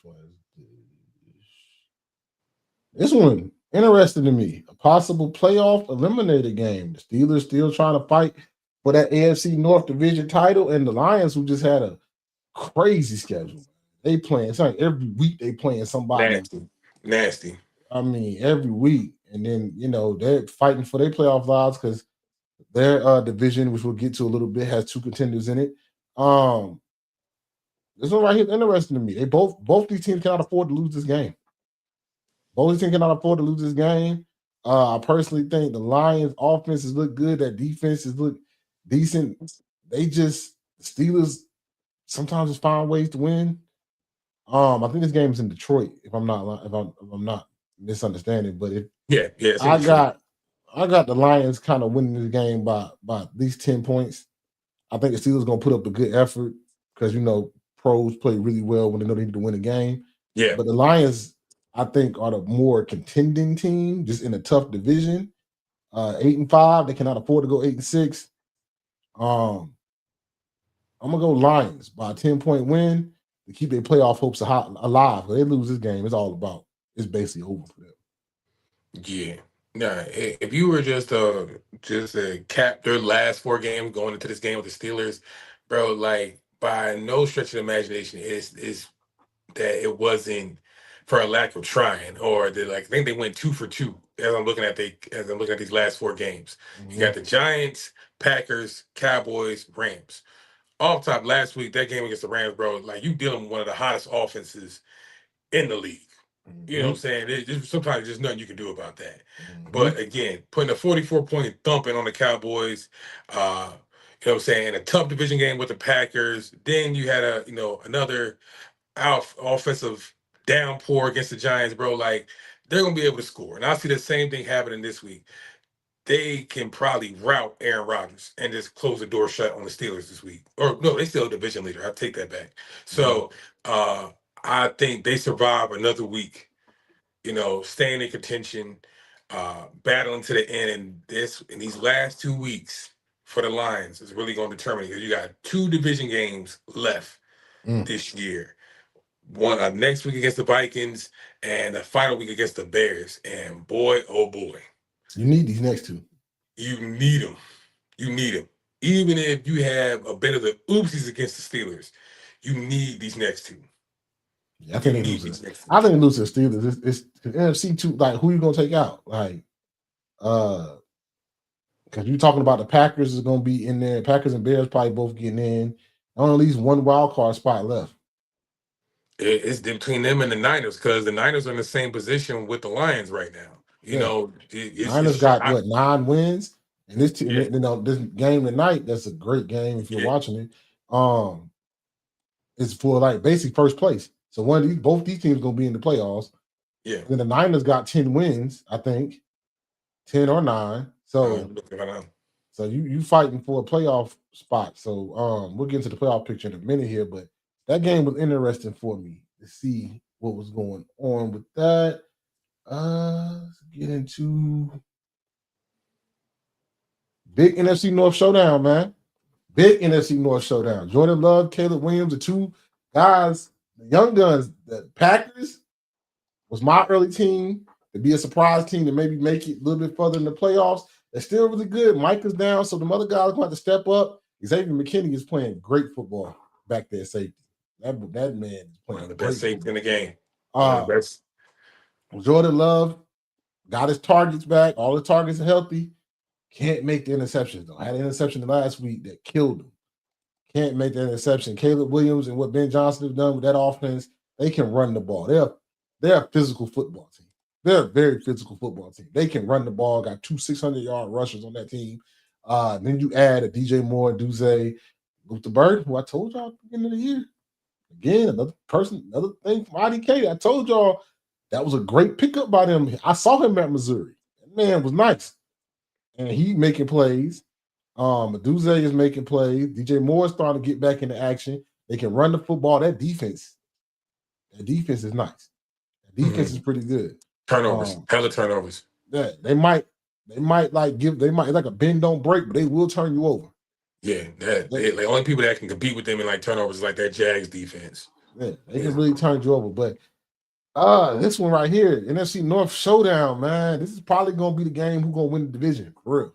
one is this? This one interesting to me. A possible playoff eliminator game. The Steelers still trying to fight for that AFC North Division title, and the Lions, who just had a crazy schedule. They playing something every week. They playing somebody nasty. I mean, every week, and then they're fighting for their playoff lives because their division, which we'll get to a little bit, has two contenders in it. This one right here is interesting to me. They both these teams cannot afford to lose this game. Both these teams cannot afford to lose this game. I personally think the Lions' offenses look good. That defenses look decent. Steelers sometimes just find ways to win. I think this game is in Detroit. If I'm not misunderstanding, but I got the Lions kind of winning this game by at least 10 points. I think the Steelers gonna put up a good effort because pros play really well when they know they need to win a game. Yeah, but the Lions, I think, are the more contending team, just in a tough division. 8-5, they cannot afford to go 8-6. I'm gonna go Lions by a 10-point win to keep their playoff hopes alive. If they lose this game, it's basically over for them. Yeah. Nah, if you were just cap their last 4 games going into this game with the Steelers, bro, like by no stretch of the imagination is that it wasn't for a lack of trying, or I think they went 2 for 2 as I'm looking at these last 4 games. Mm-hmm. You got the Giants, Packers, Cowboys, Rams. Off top last week, that game against the Rams, bro, like you dealing with one of the hottest offenses in the league. Mm-hmm. You know what I'm saying? Sometimes there's nothing you can do about that. Mm-hmm. But again, putting a 44-point thumping on the Cowboys, you know what I'm saying, a tough division game with the Packers. Then you had another offensive downpour against the Giants, bro. Like they're gonna be able to score. And I see the same thing happening this week. They can probably rout Aaron Rodgers and just close the door shut on the Steelers this week. Or no, they still a division leader. I'll take that back. So I think they survive another week, staying in contention, battling to the end. And these last 2 weeks for the Lions is really going to determine, because you got 2 division games left this year. One next week against the Vikings and the final week against the Bears. And boy, oh boy. You need these next 2. You need them. Even if you have a bit of the oopsies against the Steelers, you need these next 2. Yeah, I think they lose this. I think they lose to the Steelers. It's the NFC 2. Like, who you gonna take out? Like, because you're talking about the Packers is gonna be in there. Packers and Bears probably both getting in. Only at least one wild card spot left. It's between them and the Niners, because the Niners are in the same position with the Lions right now. Niners got 9 wins, and this this game tonight. That's a great game if you're watching it. It's for like basically first place. So both these teams gonna be in the playoffs. Yeah. And then the Niners got 10 wins, I think, 10 or 9. So you fighting for a playoff spot. So we'll get into the playoff picture in a minute here, but that game was interesting for me to see what was going on with that. Let's get into big NFC North showdown, man. Big NFC North showdown. Jordan Love, Caleb Williams, the 2 guys, the young guns. The Packers was my early team to be a surprise team to maybe make it a little bit further in the playoffs. They're still really good. Mike is down, so the other guys are going to have to step up. Xavier McKinney is playing great football back there, safety. That man is playing the best safety in the game. Jordan Love got his targets back. All the targets are healthy. Can't make the interceptions, though. I had an interception last week that killed him. Can't make the interception. Caleb Williams and what Ben Johnson have done with that offense, they can run the ball. They're a physical football team. They're a very physical football team. They can run the ball. Got 2 600-yard rushers on that team. Then you add a DJ Moore, Duze, Luther Burden, who I told y'all at the beginning of the year. Again, another thing from IDK. I told y'all that was a great pickup by them. I saw him at Missouri. That man was nice. And he making plays. Meduze is making plays. DJ Moore is starting to get back into action. They can run the football. That defense is nice. That defense is pretty good. Turnovers, hella turnovers. Yeah, they might like a bend don't break, but they will turn you over. Yeah, the only people that can compete with them in like turnovers is like that Jags defense. Yeah, they can really turn you over. But this one right here, NFC North showdown, man. This is probably gonna be the game who's gonna win the division, for real.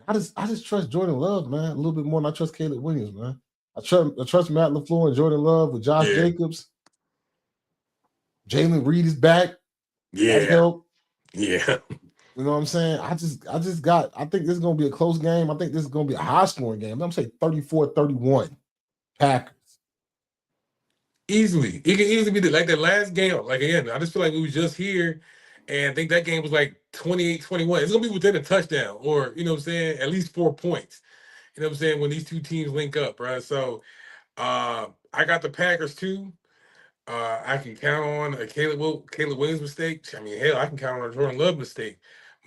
I just trust Jordan Love, man, a little bit more than I trust Caleb Williams, man. I trust Matt LaFleur and Jordan Love with Josh Jacobs. Jalen Reed is back. Yeah. That helped. Yeah. You know what I'm saying? I think this is gonna be a close game. I think this is gonna be a high scoring game. I'm gonna say 34-31 Packers. Easily. It can easily be like that last game. Like, again, I just feel like we was just here, and I think that game was like 28-21. It's going to be within a touchdown or, you know what I'm saying, at least 4 points. You know what I'm saying, when these two teams link up, right? So I got the Packers, too. I can count on a Caleb Williams mistake. I mean, hell, I can count on a Jordan Love mistake.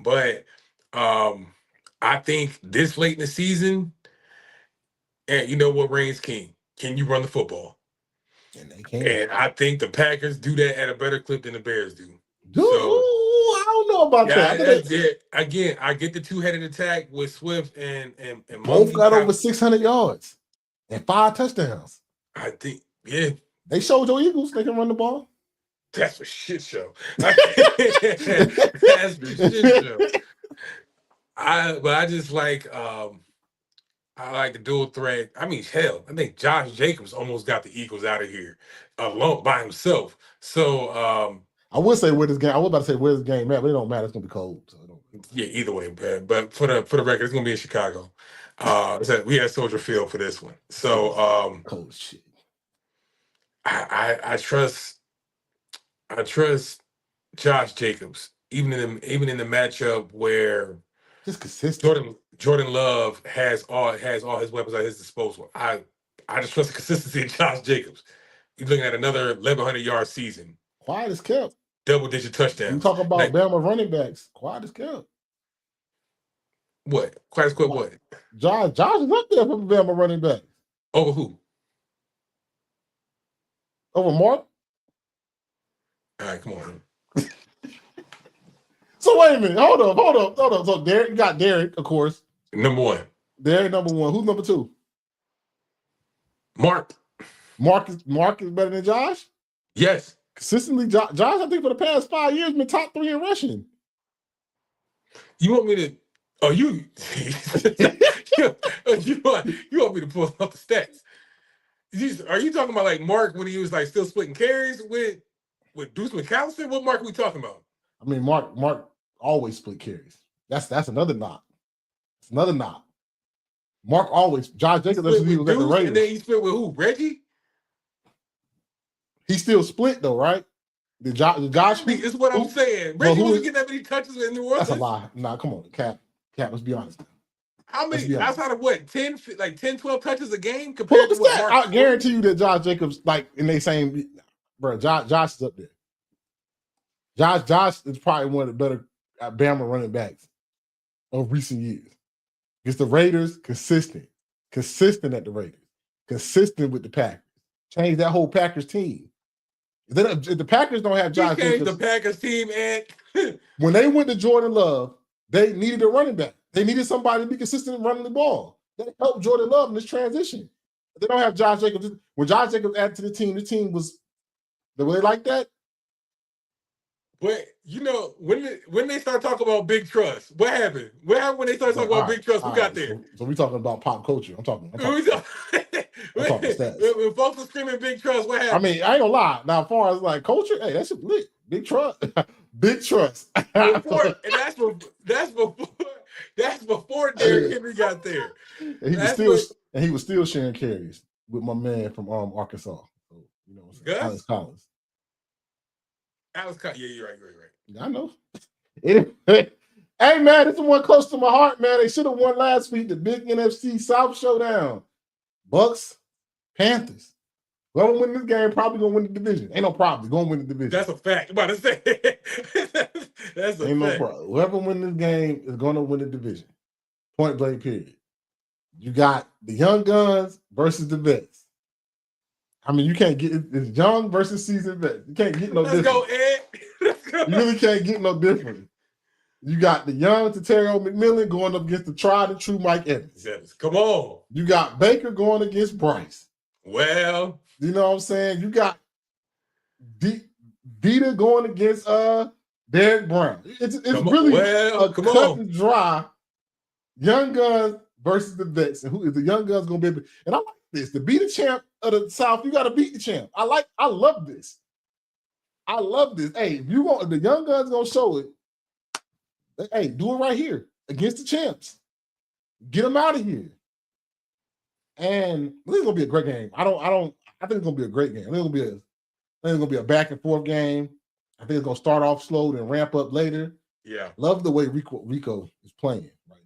But I think this late in the season, and you know what reigns king? Can you run the football? And they can. And I think the Packers do that at a better clip than the Bears do. I don't know about that. Again, I get the two-headed attack with Swift and both got over 600 yards and 5 touchdowns. I think, yeah. They showed your Eagles they can run the ball. That's a shit show. That's a shit show. I just like I like the dual threat. I mean, hell, I think Josh Jacobs almost got the Eagles out of here alone by himself. So I would say where this game. I was about to say where this game at, but it don't matter. It's gonna be cold. So yeah, either way, man. But for the record, it's gonna be in Chicago. We had Soldier Field for this one. So cold shit. I trust Josh Jacobs, even in the matchup where just consistent. Jordan Love has all his weapons at his disposal. I just trust the consistency of Josh Jacobs. You're looking at another 1,100-yard season. Quiet as kept. Double-digit touchdowns. You talk about like, Bama running backs. Quiet as kept. What? Quiet as kept what? Josh is up there for Bama running back. Over who? Over Mark? All right, come on. So wait a minute. Hold up. So Derek, you got Derek, of course. Number 1. Derek, number 1. Who's number 2? Mark. Mark is better than Josh? Yes. Consistently, Josh, I think for the past 5 years, been top 3 in rushing. You want me to? Oh, you want me to pull up the stats? Are you talking about like Mark when he was like still splitting carries with Deuce McAllister? What Mark are we talking about? I mean, Mark always split carries. That's another knock. It's another knock. Mark always. Josh Jacobs he was at the Raiders. And then he split with who? Reggie? He still split though, right? The Josh. It's what I'm saying. Reggie wasn't getting that many touches in New Orleans. That's a lie. Nah, come on, Cap. Let's be honest. How many? Outside of what? 10, 12 touches a game compared to what Mark? I guarantee you that Josh Jacobs, like in they same, bro. Josh is up there. Josh is probably one of the better Bama running backs of recent years. Because the Raiders consistent at the Raiders, consistent with the Packers. Change that whole Packers team. If the Packers don't have Josh Jacobs, the Packers team, and when they went to Jordan Love, they needed a running back. They needed somebody to be consistent in running the ball. That helped Jordan Love in this transition. They don't have Josh Jacobs. When Josh Jacobs added to the team was the way like that. But you know, when they start talking about Big Trust, what happened? What happened when they start talking about Big Trust? Who got there? So we're talking about pop culture. I'm talking stats. When folks are screaming Big Trust, what happened? I mean, I ain't gonna lie. Now, as far as like culture, hey, that's lit. Big Trust. Big Trust. And that's before Derrick Henry got there. And he was still sharing carries with my man from Arkansas. So, you know, Alex Collins. Yeah, you're right. I know. Hey, man, this is one close to my heart, man. They should have won last week, the big NFC South showdown. Bucks, Panthers. Whoever win this game probably going to win the division. Ain't no problem. Going to win the division. That's a fact. I'm about to say. That's a Ain't fact. no problem. Whoever win this game is going to win the division. Point blank, period. You got the young guns versus the vets. I mean, you can't get it's young versus seasoned vets. You can't get no Let's difference. go, Ed. Let's go. You really can't get no difference. You got the young Terrance McMillan going up against the tried and true Mike Evans. Come on. You got Baker going against Bryce. Well, you know what I'm saying? You got Vita going against Derek Brown. It's really a cut and dry young guns versus the vets. And who is the young guns going to be? And I like this. To be the champ of the South, you got to beat the champ. I love this. I love this. Hey, if you want the young guns going to show it, hey, do it right here against the champs. Get them out of here. And this is gonna be a great game. I think it's gonna be a great game. I think it's gonna be a back and forth game. I think it's gonna start off slow and ramp up later. Yeah. Love the way Rico is playing right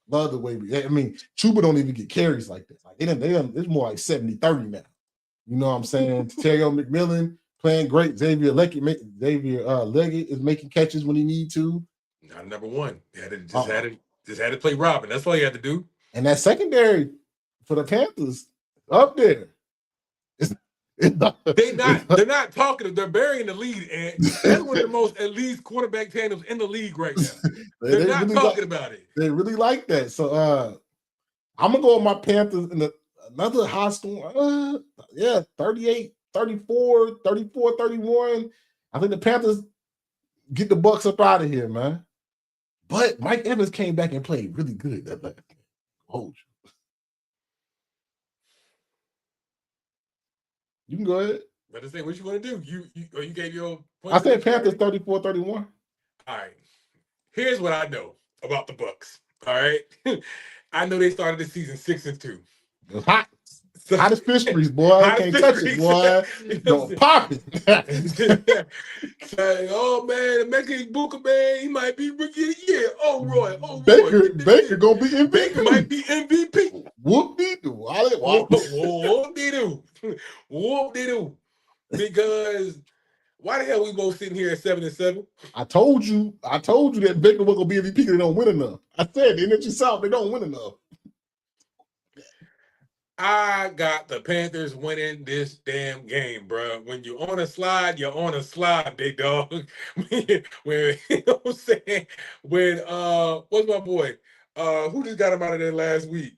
now. Love the way Chuba don't even get carries like this. Like it's more like 70-30 now. You know what I'm saying? Terrance McMillan playing great. Xavier Leggett is making catches when he need to. Not number one. Just had to play Robin. That's all you had to do. And that secondary for the Panthers up there. They're not talking. They're burying the lead, and that's one of the most elite quarterback tandems in the league right now. They're not really talking about it. They really like that. So I'm gonna go with my Panthers in another high score. 38, 34, 34, 31. I think the Panthers get the Bucks up out of here, man. But Mike Evans came back and played really good that last game. Hold you. You can go ahead. Better say what you want to do. You gave your point. I said Panthers 34-31. All right. Here's what I know about the Bucks. All right. I know they started the season 6-2. It was hot. Hottest fish grease, boy. I can't touch it, boy. Don't pop it. Oh man, the Mexican Booker, man, he might be rookie of the year. Oh Roy. Baker gonna be MVP. Baker might be MVP. Whoop-de-doo. Whoop-de-doo. Whoop-de-doo. Because why the hell we both sitting here at 7-7? I told you that Baker was gonna be MVP because they don't win enough. I said in NFC South, they don't win enough. I got the Panthers winning this damn game, bro. When you're on a slide, you're on a slide, big dog. You know what I'm saying? When what's my boy? Who just got him out of there last week?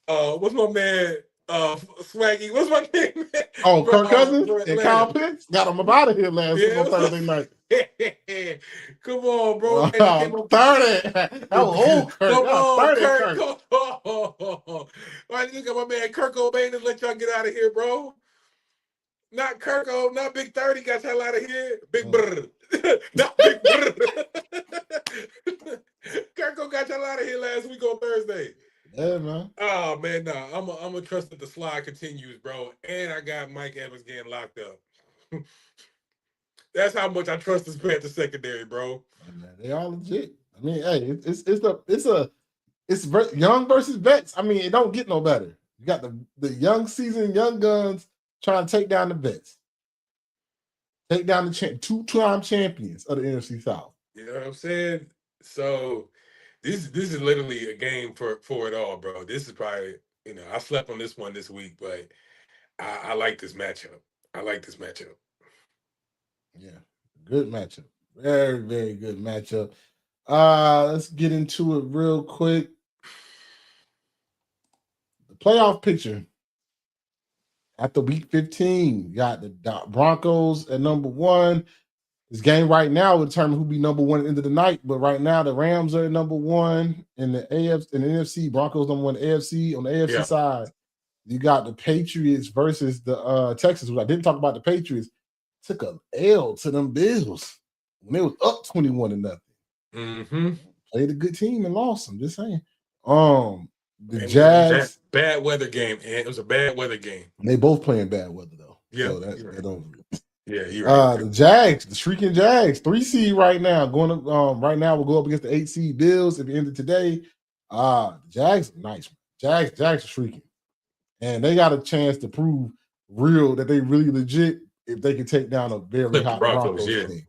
What's my man? Swaggy. What's my name? Man? Oh, Kirk Cousins and Kyle Pitts got him up out of here last week on Thursday night. Come on, bro. 30. That was old Kirk. Come on, 30 Kirk. Come on. Why you got my man Kirk Cobain to let y'all get out of here, bro? Not Kirko, not Big 30 got y'all out of here. Big brr. Not Big brr. Kirko got y'all out of here last week on Thursday. Yeah, man. Oh, man, nah. I'm going to trust that the slide continues, bro. And I got Mike Evans getting locked up. That's how much I trust this Panther secondary, bro. Man, they all legit. I mean, hey, it's young versus vets. I mean, it don't get no better. You got the young seasoned young guns trying to take down the vets. Take down the two-time champions of the NFC South. You know what I'm saying? So this is literally a game for it all, bro. This is probably, I slept on this one this week, but I like this matchup. Yeah, good matchup. Very, very good matchup. Let's get into it real quick. The playoff picture after week 15, you got the Broncos at number 1. This game right now will determine who be number 1 at the end of the night. But right now, the Rams are at number 1 in the AFC, in the NFC. Broncos number 1 in the AFC. On the AFC side, you got the Patriots versus the Texans. I didn't talk about the Patriots. Took a L to them Bills when they was up 21-0. Mm-hmm. Played a good team and lost. I'm just saying. The Jags, bad weather game, and it was a bad weather game. They both playing bad weather though. Yeah, so that don't. Yeah, you're right. The Jags, the shrieking Jags, 3 seed right now. Going to right now, we'll go up against the 8 seed Bills at the end of today. Jags, nice. Jags are shrieking. And they got a chance to prove real that they really legit if they can take down a very Clip the hot Broncos, Broncos yeah. team.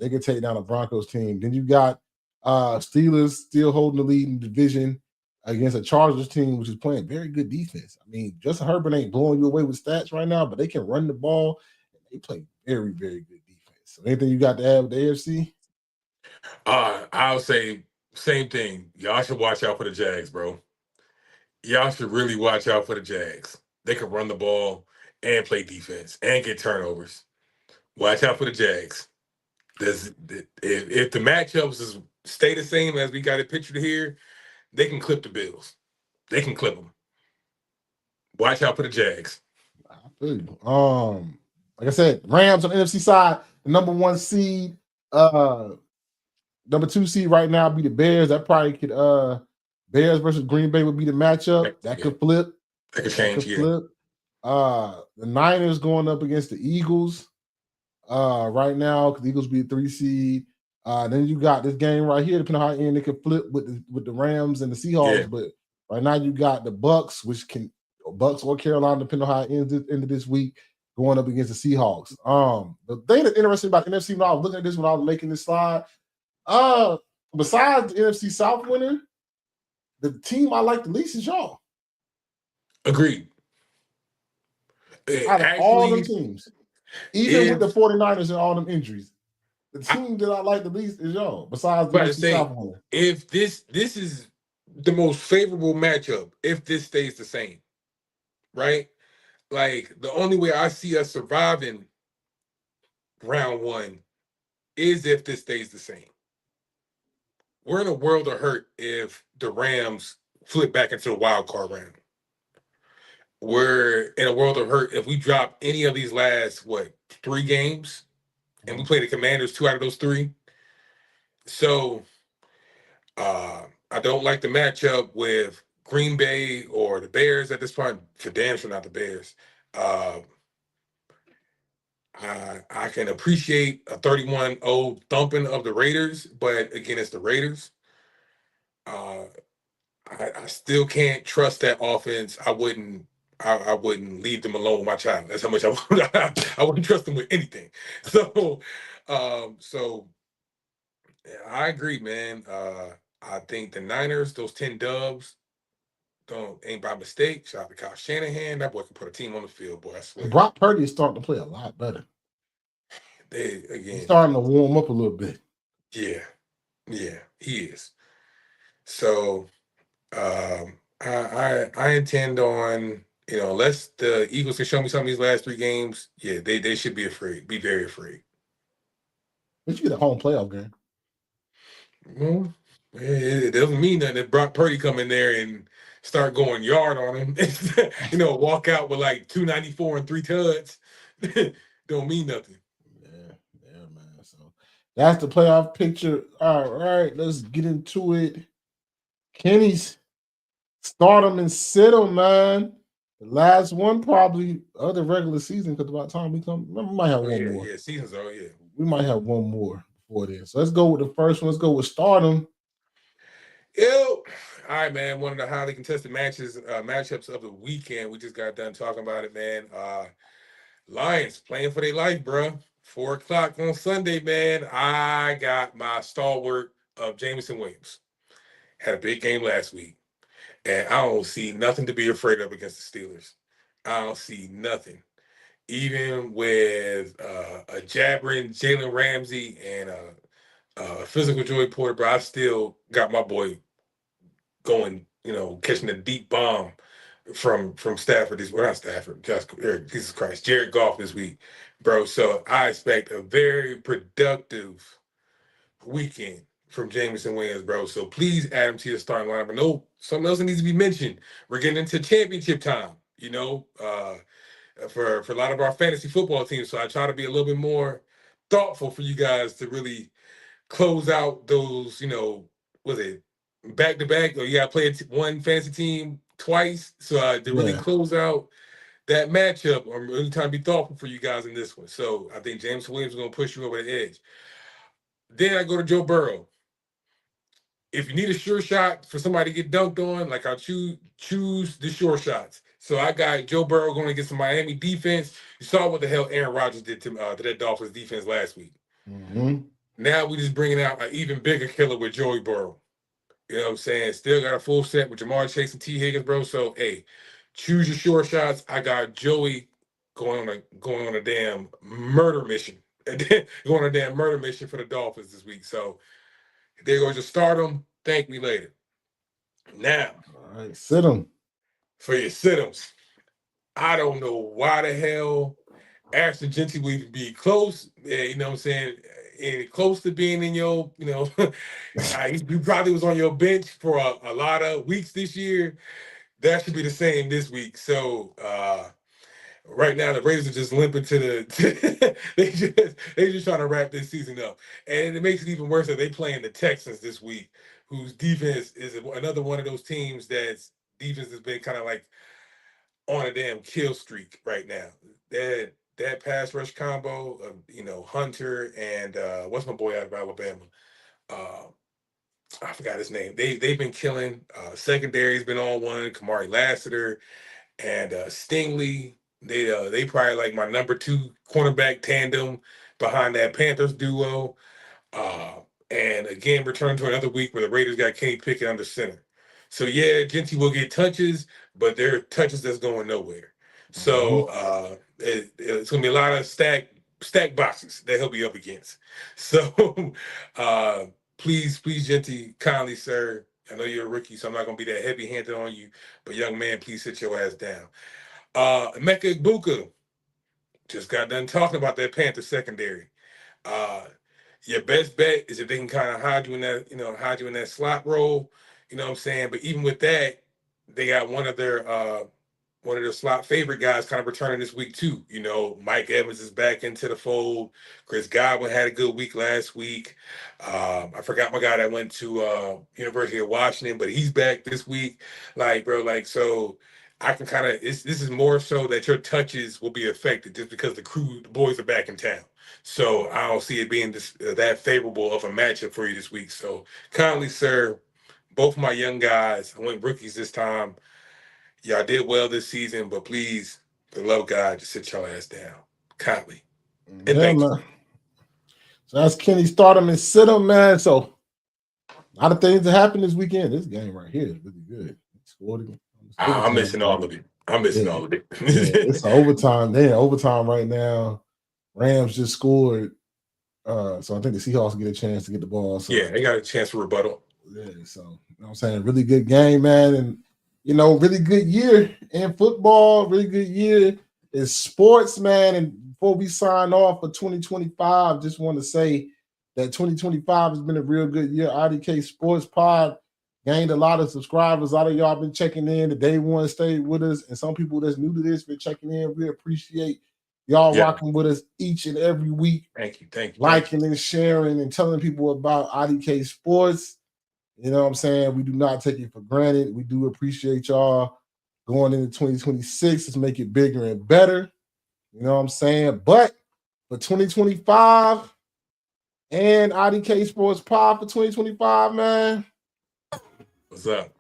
They can take down a Broncos team. Then you got Steelers still holding the lead in the division against a Chargers team, which is playing very good defense. I mean, Justin Herbert ain't blowing you away with stats right now, but they can run the ball. And they play very, very good defense. So anything you got to add with the AFC? I'll say same thing. Y'all should watch out for the Jags, bro. Y'all should really watch out for the Jags. They can run the ball and play defense and get turnovers. Watch out for the Jags. If the matchups stay the same as we got it pictured here, they can clip the Bills. They can clip them. Watch out for the Jags. I feel you. Like I said, Rams on the NFC side, the number 1 seed. Number 2 seed right now be the Bears. That probably could Bears versus Green Bay would be the matchup. That could flip. That could change. Flip. The Niners going up against the Eagles right now because the Eagles be a 3 seed. Then you got this game right here, depending on how it ends, it could flip with the Rams and the Seahawks. Yeah. But right now you got the Bucks, which can Bucks or Carolina, depending on how it ends into this week, going up against the Seahawks. The thing that's interesting about the NFC, when I was looking at this when I was making this slide, besides the NFC South winner, the team I like the least is y'all. Agreed. Out of all them teams, even with the 49ers and all them injuries, the team that I like the least is y'all. Besides the NFC South winner. If this is the most favorable matchup, if this stays the same, right? Like the only way I see us surviving round 1 is if this stays the same. We're in a world of hurt if the Rams flip back into the wild card round. We're in a world of hurt if we drop any of these last 3 games, and we play the Commanders 2 out of those 3. So I don't like the matchup with Green Bay or the Bears at this point. For damn sure not the Bears. I can appreciate a 31-0 thumping of the Raiders, but again, it's the Raiders. I still can't trust that offense. I wouldn't leave them alone with my child. That's how much I wouldn't trust them with anything. So yeah, I agree, man. I think the Niners, those 10 dubs, ain't by mistake. Shout out to Kyle Shanahan. That boy can put a team on the field, boy. I swear. Brock Purdy is starting to play a lot better. He's starting to warm up a little bit. Yeah, he is. So I intend on, unless the Eagles can show me some of these last 3 games, yeah, they should be afraid, be very afraid. But you get a home playoff game. Well, it doesn't mean nothing if Brock Purdy come in there and start going yard on him, walk out with like 294 and 3 tuds. Don't mean nothing. Yeah, man. So that's the playoff picture. All right, let's get into it. Kenny's start them and sit them, man. The last one probably of the regular season, because by the time we come, we might have one more. Yeah, season's over. Yeah, we might have one more before this. So let's go with the first one. Let's go with stardom. All right, man. One of the highly contested matchups of the weekend. We just got done talking about it, man. Lions playing for their life, bro. 4:00 on Sunday, man. I got my stalwart of Jameson Williams. Had a big game last week, and I don't see nothing to be afraid of against the Steelers. I don't see nothing. Even with a jabbering Jalen Ramsey and a physical Joey Porter, bro, I still got my boy going, catching a deep bomb from Stafford. Not Stafford, Jesus Christ, Jared Goff this week, bro. So I expect a very productive weekend from Jameson Williams, bro. So please add him to your starting lineup. I know something else that needs to be mentioned. We're getting into championship time, for a lot of our fantasy football teams. So I try to be a little bit more thoughtful for you guys to really close out those, was it back-to-back, or you got to play one fantasy team twice. So to really close out that matchup, I'm really trying to be thoughtful for you guys in this one. So I think James Williams is going to push you over the edge. Then I go to Joe Burrow. If you need a sure shot for somebody to get dunked on, like I'll choose the sure shots. So I got Joe Burrow going against the Miami defense. You saw what the hell Aaron Rodgers did to that Dolphins defense last week. Mm-hmm. Now we just bringing out an even bigger killer with Joey Burrow. You know what I'm saying? Still got a full set with Jamar Chase and T. Higgins, bro. So hey, choose your sure shots. I got Joey going on a damn murder mission. Going on a damn murder mission for the Dolphins this week. So they're going to start them. Thank me later. Now, all right, sit them. For your sit-ems, I don't know why the hell Ashton Genty would even be close. You know what I'm saying? And close to being in your, he probably was on your bench for a lot of weeks this year. That should be the same this week. So right now the Raiders are just limping to the. they just trying to wrap this season up, and it makes it even worse that they playing the Texans this week, whose defense is another one of those teams that's defense has been kind of like on a damn kill streak right now. That pass rush combo of Hunter and what's my boy out of Alabama? I forgot his name. They've been killing. Secondary's been on one. Kamari Lassiter and Stingley. They probably like my number 2 cornerback tandem behind that Panthers duo. And again, return to another week where the Raiders got Kenny Pickett under center. So yeah, Genty will get touches, but they're touches that's going nowhere. So it's gonna be a lot of stack boxes that he'll be up against. So please, Genty, kindly, sir. I know you're a rookie, so I'm not gonna be that heavy-handed on you. But young man, please sit your ass down. Emeka Egbuka just got done talking about that Panther secondary. Your best bet is if they can kind of hide you in that slot role. You know what I'm saying? But even with that, they got one of their slot favorite guys kind of returning this week too. Mike Evans is back into the fold. Chris Godwin had a good week last week. I forgot my guy that went to University of Washington, but he's back this week. So I can kind of this is more so that your touches will be affected just because the boys are back in town. So I don't see it being that favorable of a matchup for you this week. So kindly, sir, both my young guys, I went rookies this time. Y'all did well this season, but please, for the love of God, just sit your ass down. Kindly. And thank you. So that's Kenny Stardom and sit him, man. So a lot of things that happened this weekend. This game right here is really good. I'm missing all of it. All of it. It's overtime. They're in overtime right now. Rams just scored. So I think the Seahawks get a chance to get the ball. So, yeah, they got a chance for rebuttal. Yeah, so you know what I'm saying? Really good game, man. And really good year in football, really good year in sports, man. And before we sign off for 2025, just want to say that 2025 has been a real good year. IDK Sports Pod gained a lot of subscribers. A lot of y'all been checking in. The day one stayed with us. And some people that's new to this been checking in. We appreciate y'all rocking with us each and every week. Thank you. Liking and sharing and telling people about IDK Sports. You know what I'm saying? We do not take it for granted. We do appreciate y'all going into 2026. Let's make it bigger and better. You know what I'm saying? But for 2025 and IDK Sports Pod for 2025, man. What's up?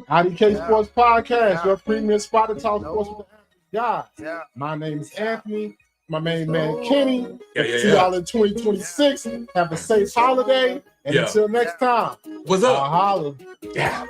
IDK Sports Podcast, your premium spot to talk sports with the average guy. My name is Anthony. My main man Kenny. See y'all in 2026. Have a safe holiday. And until next time. What's up? Holla. Yeah.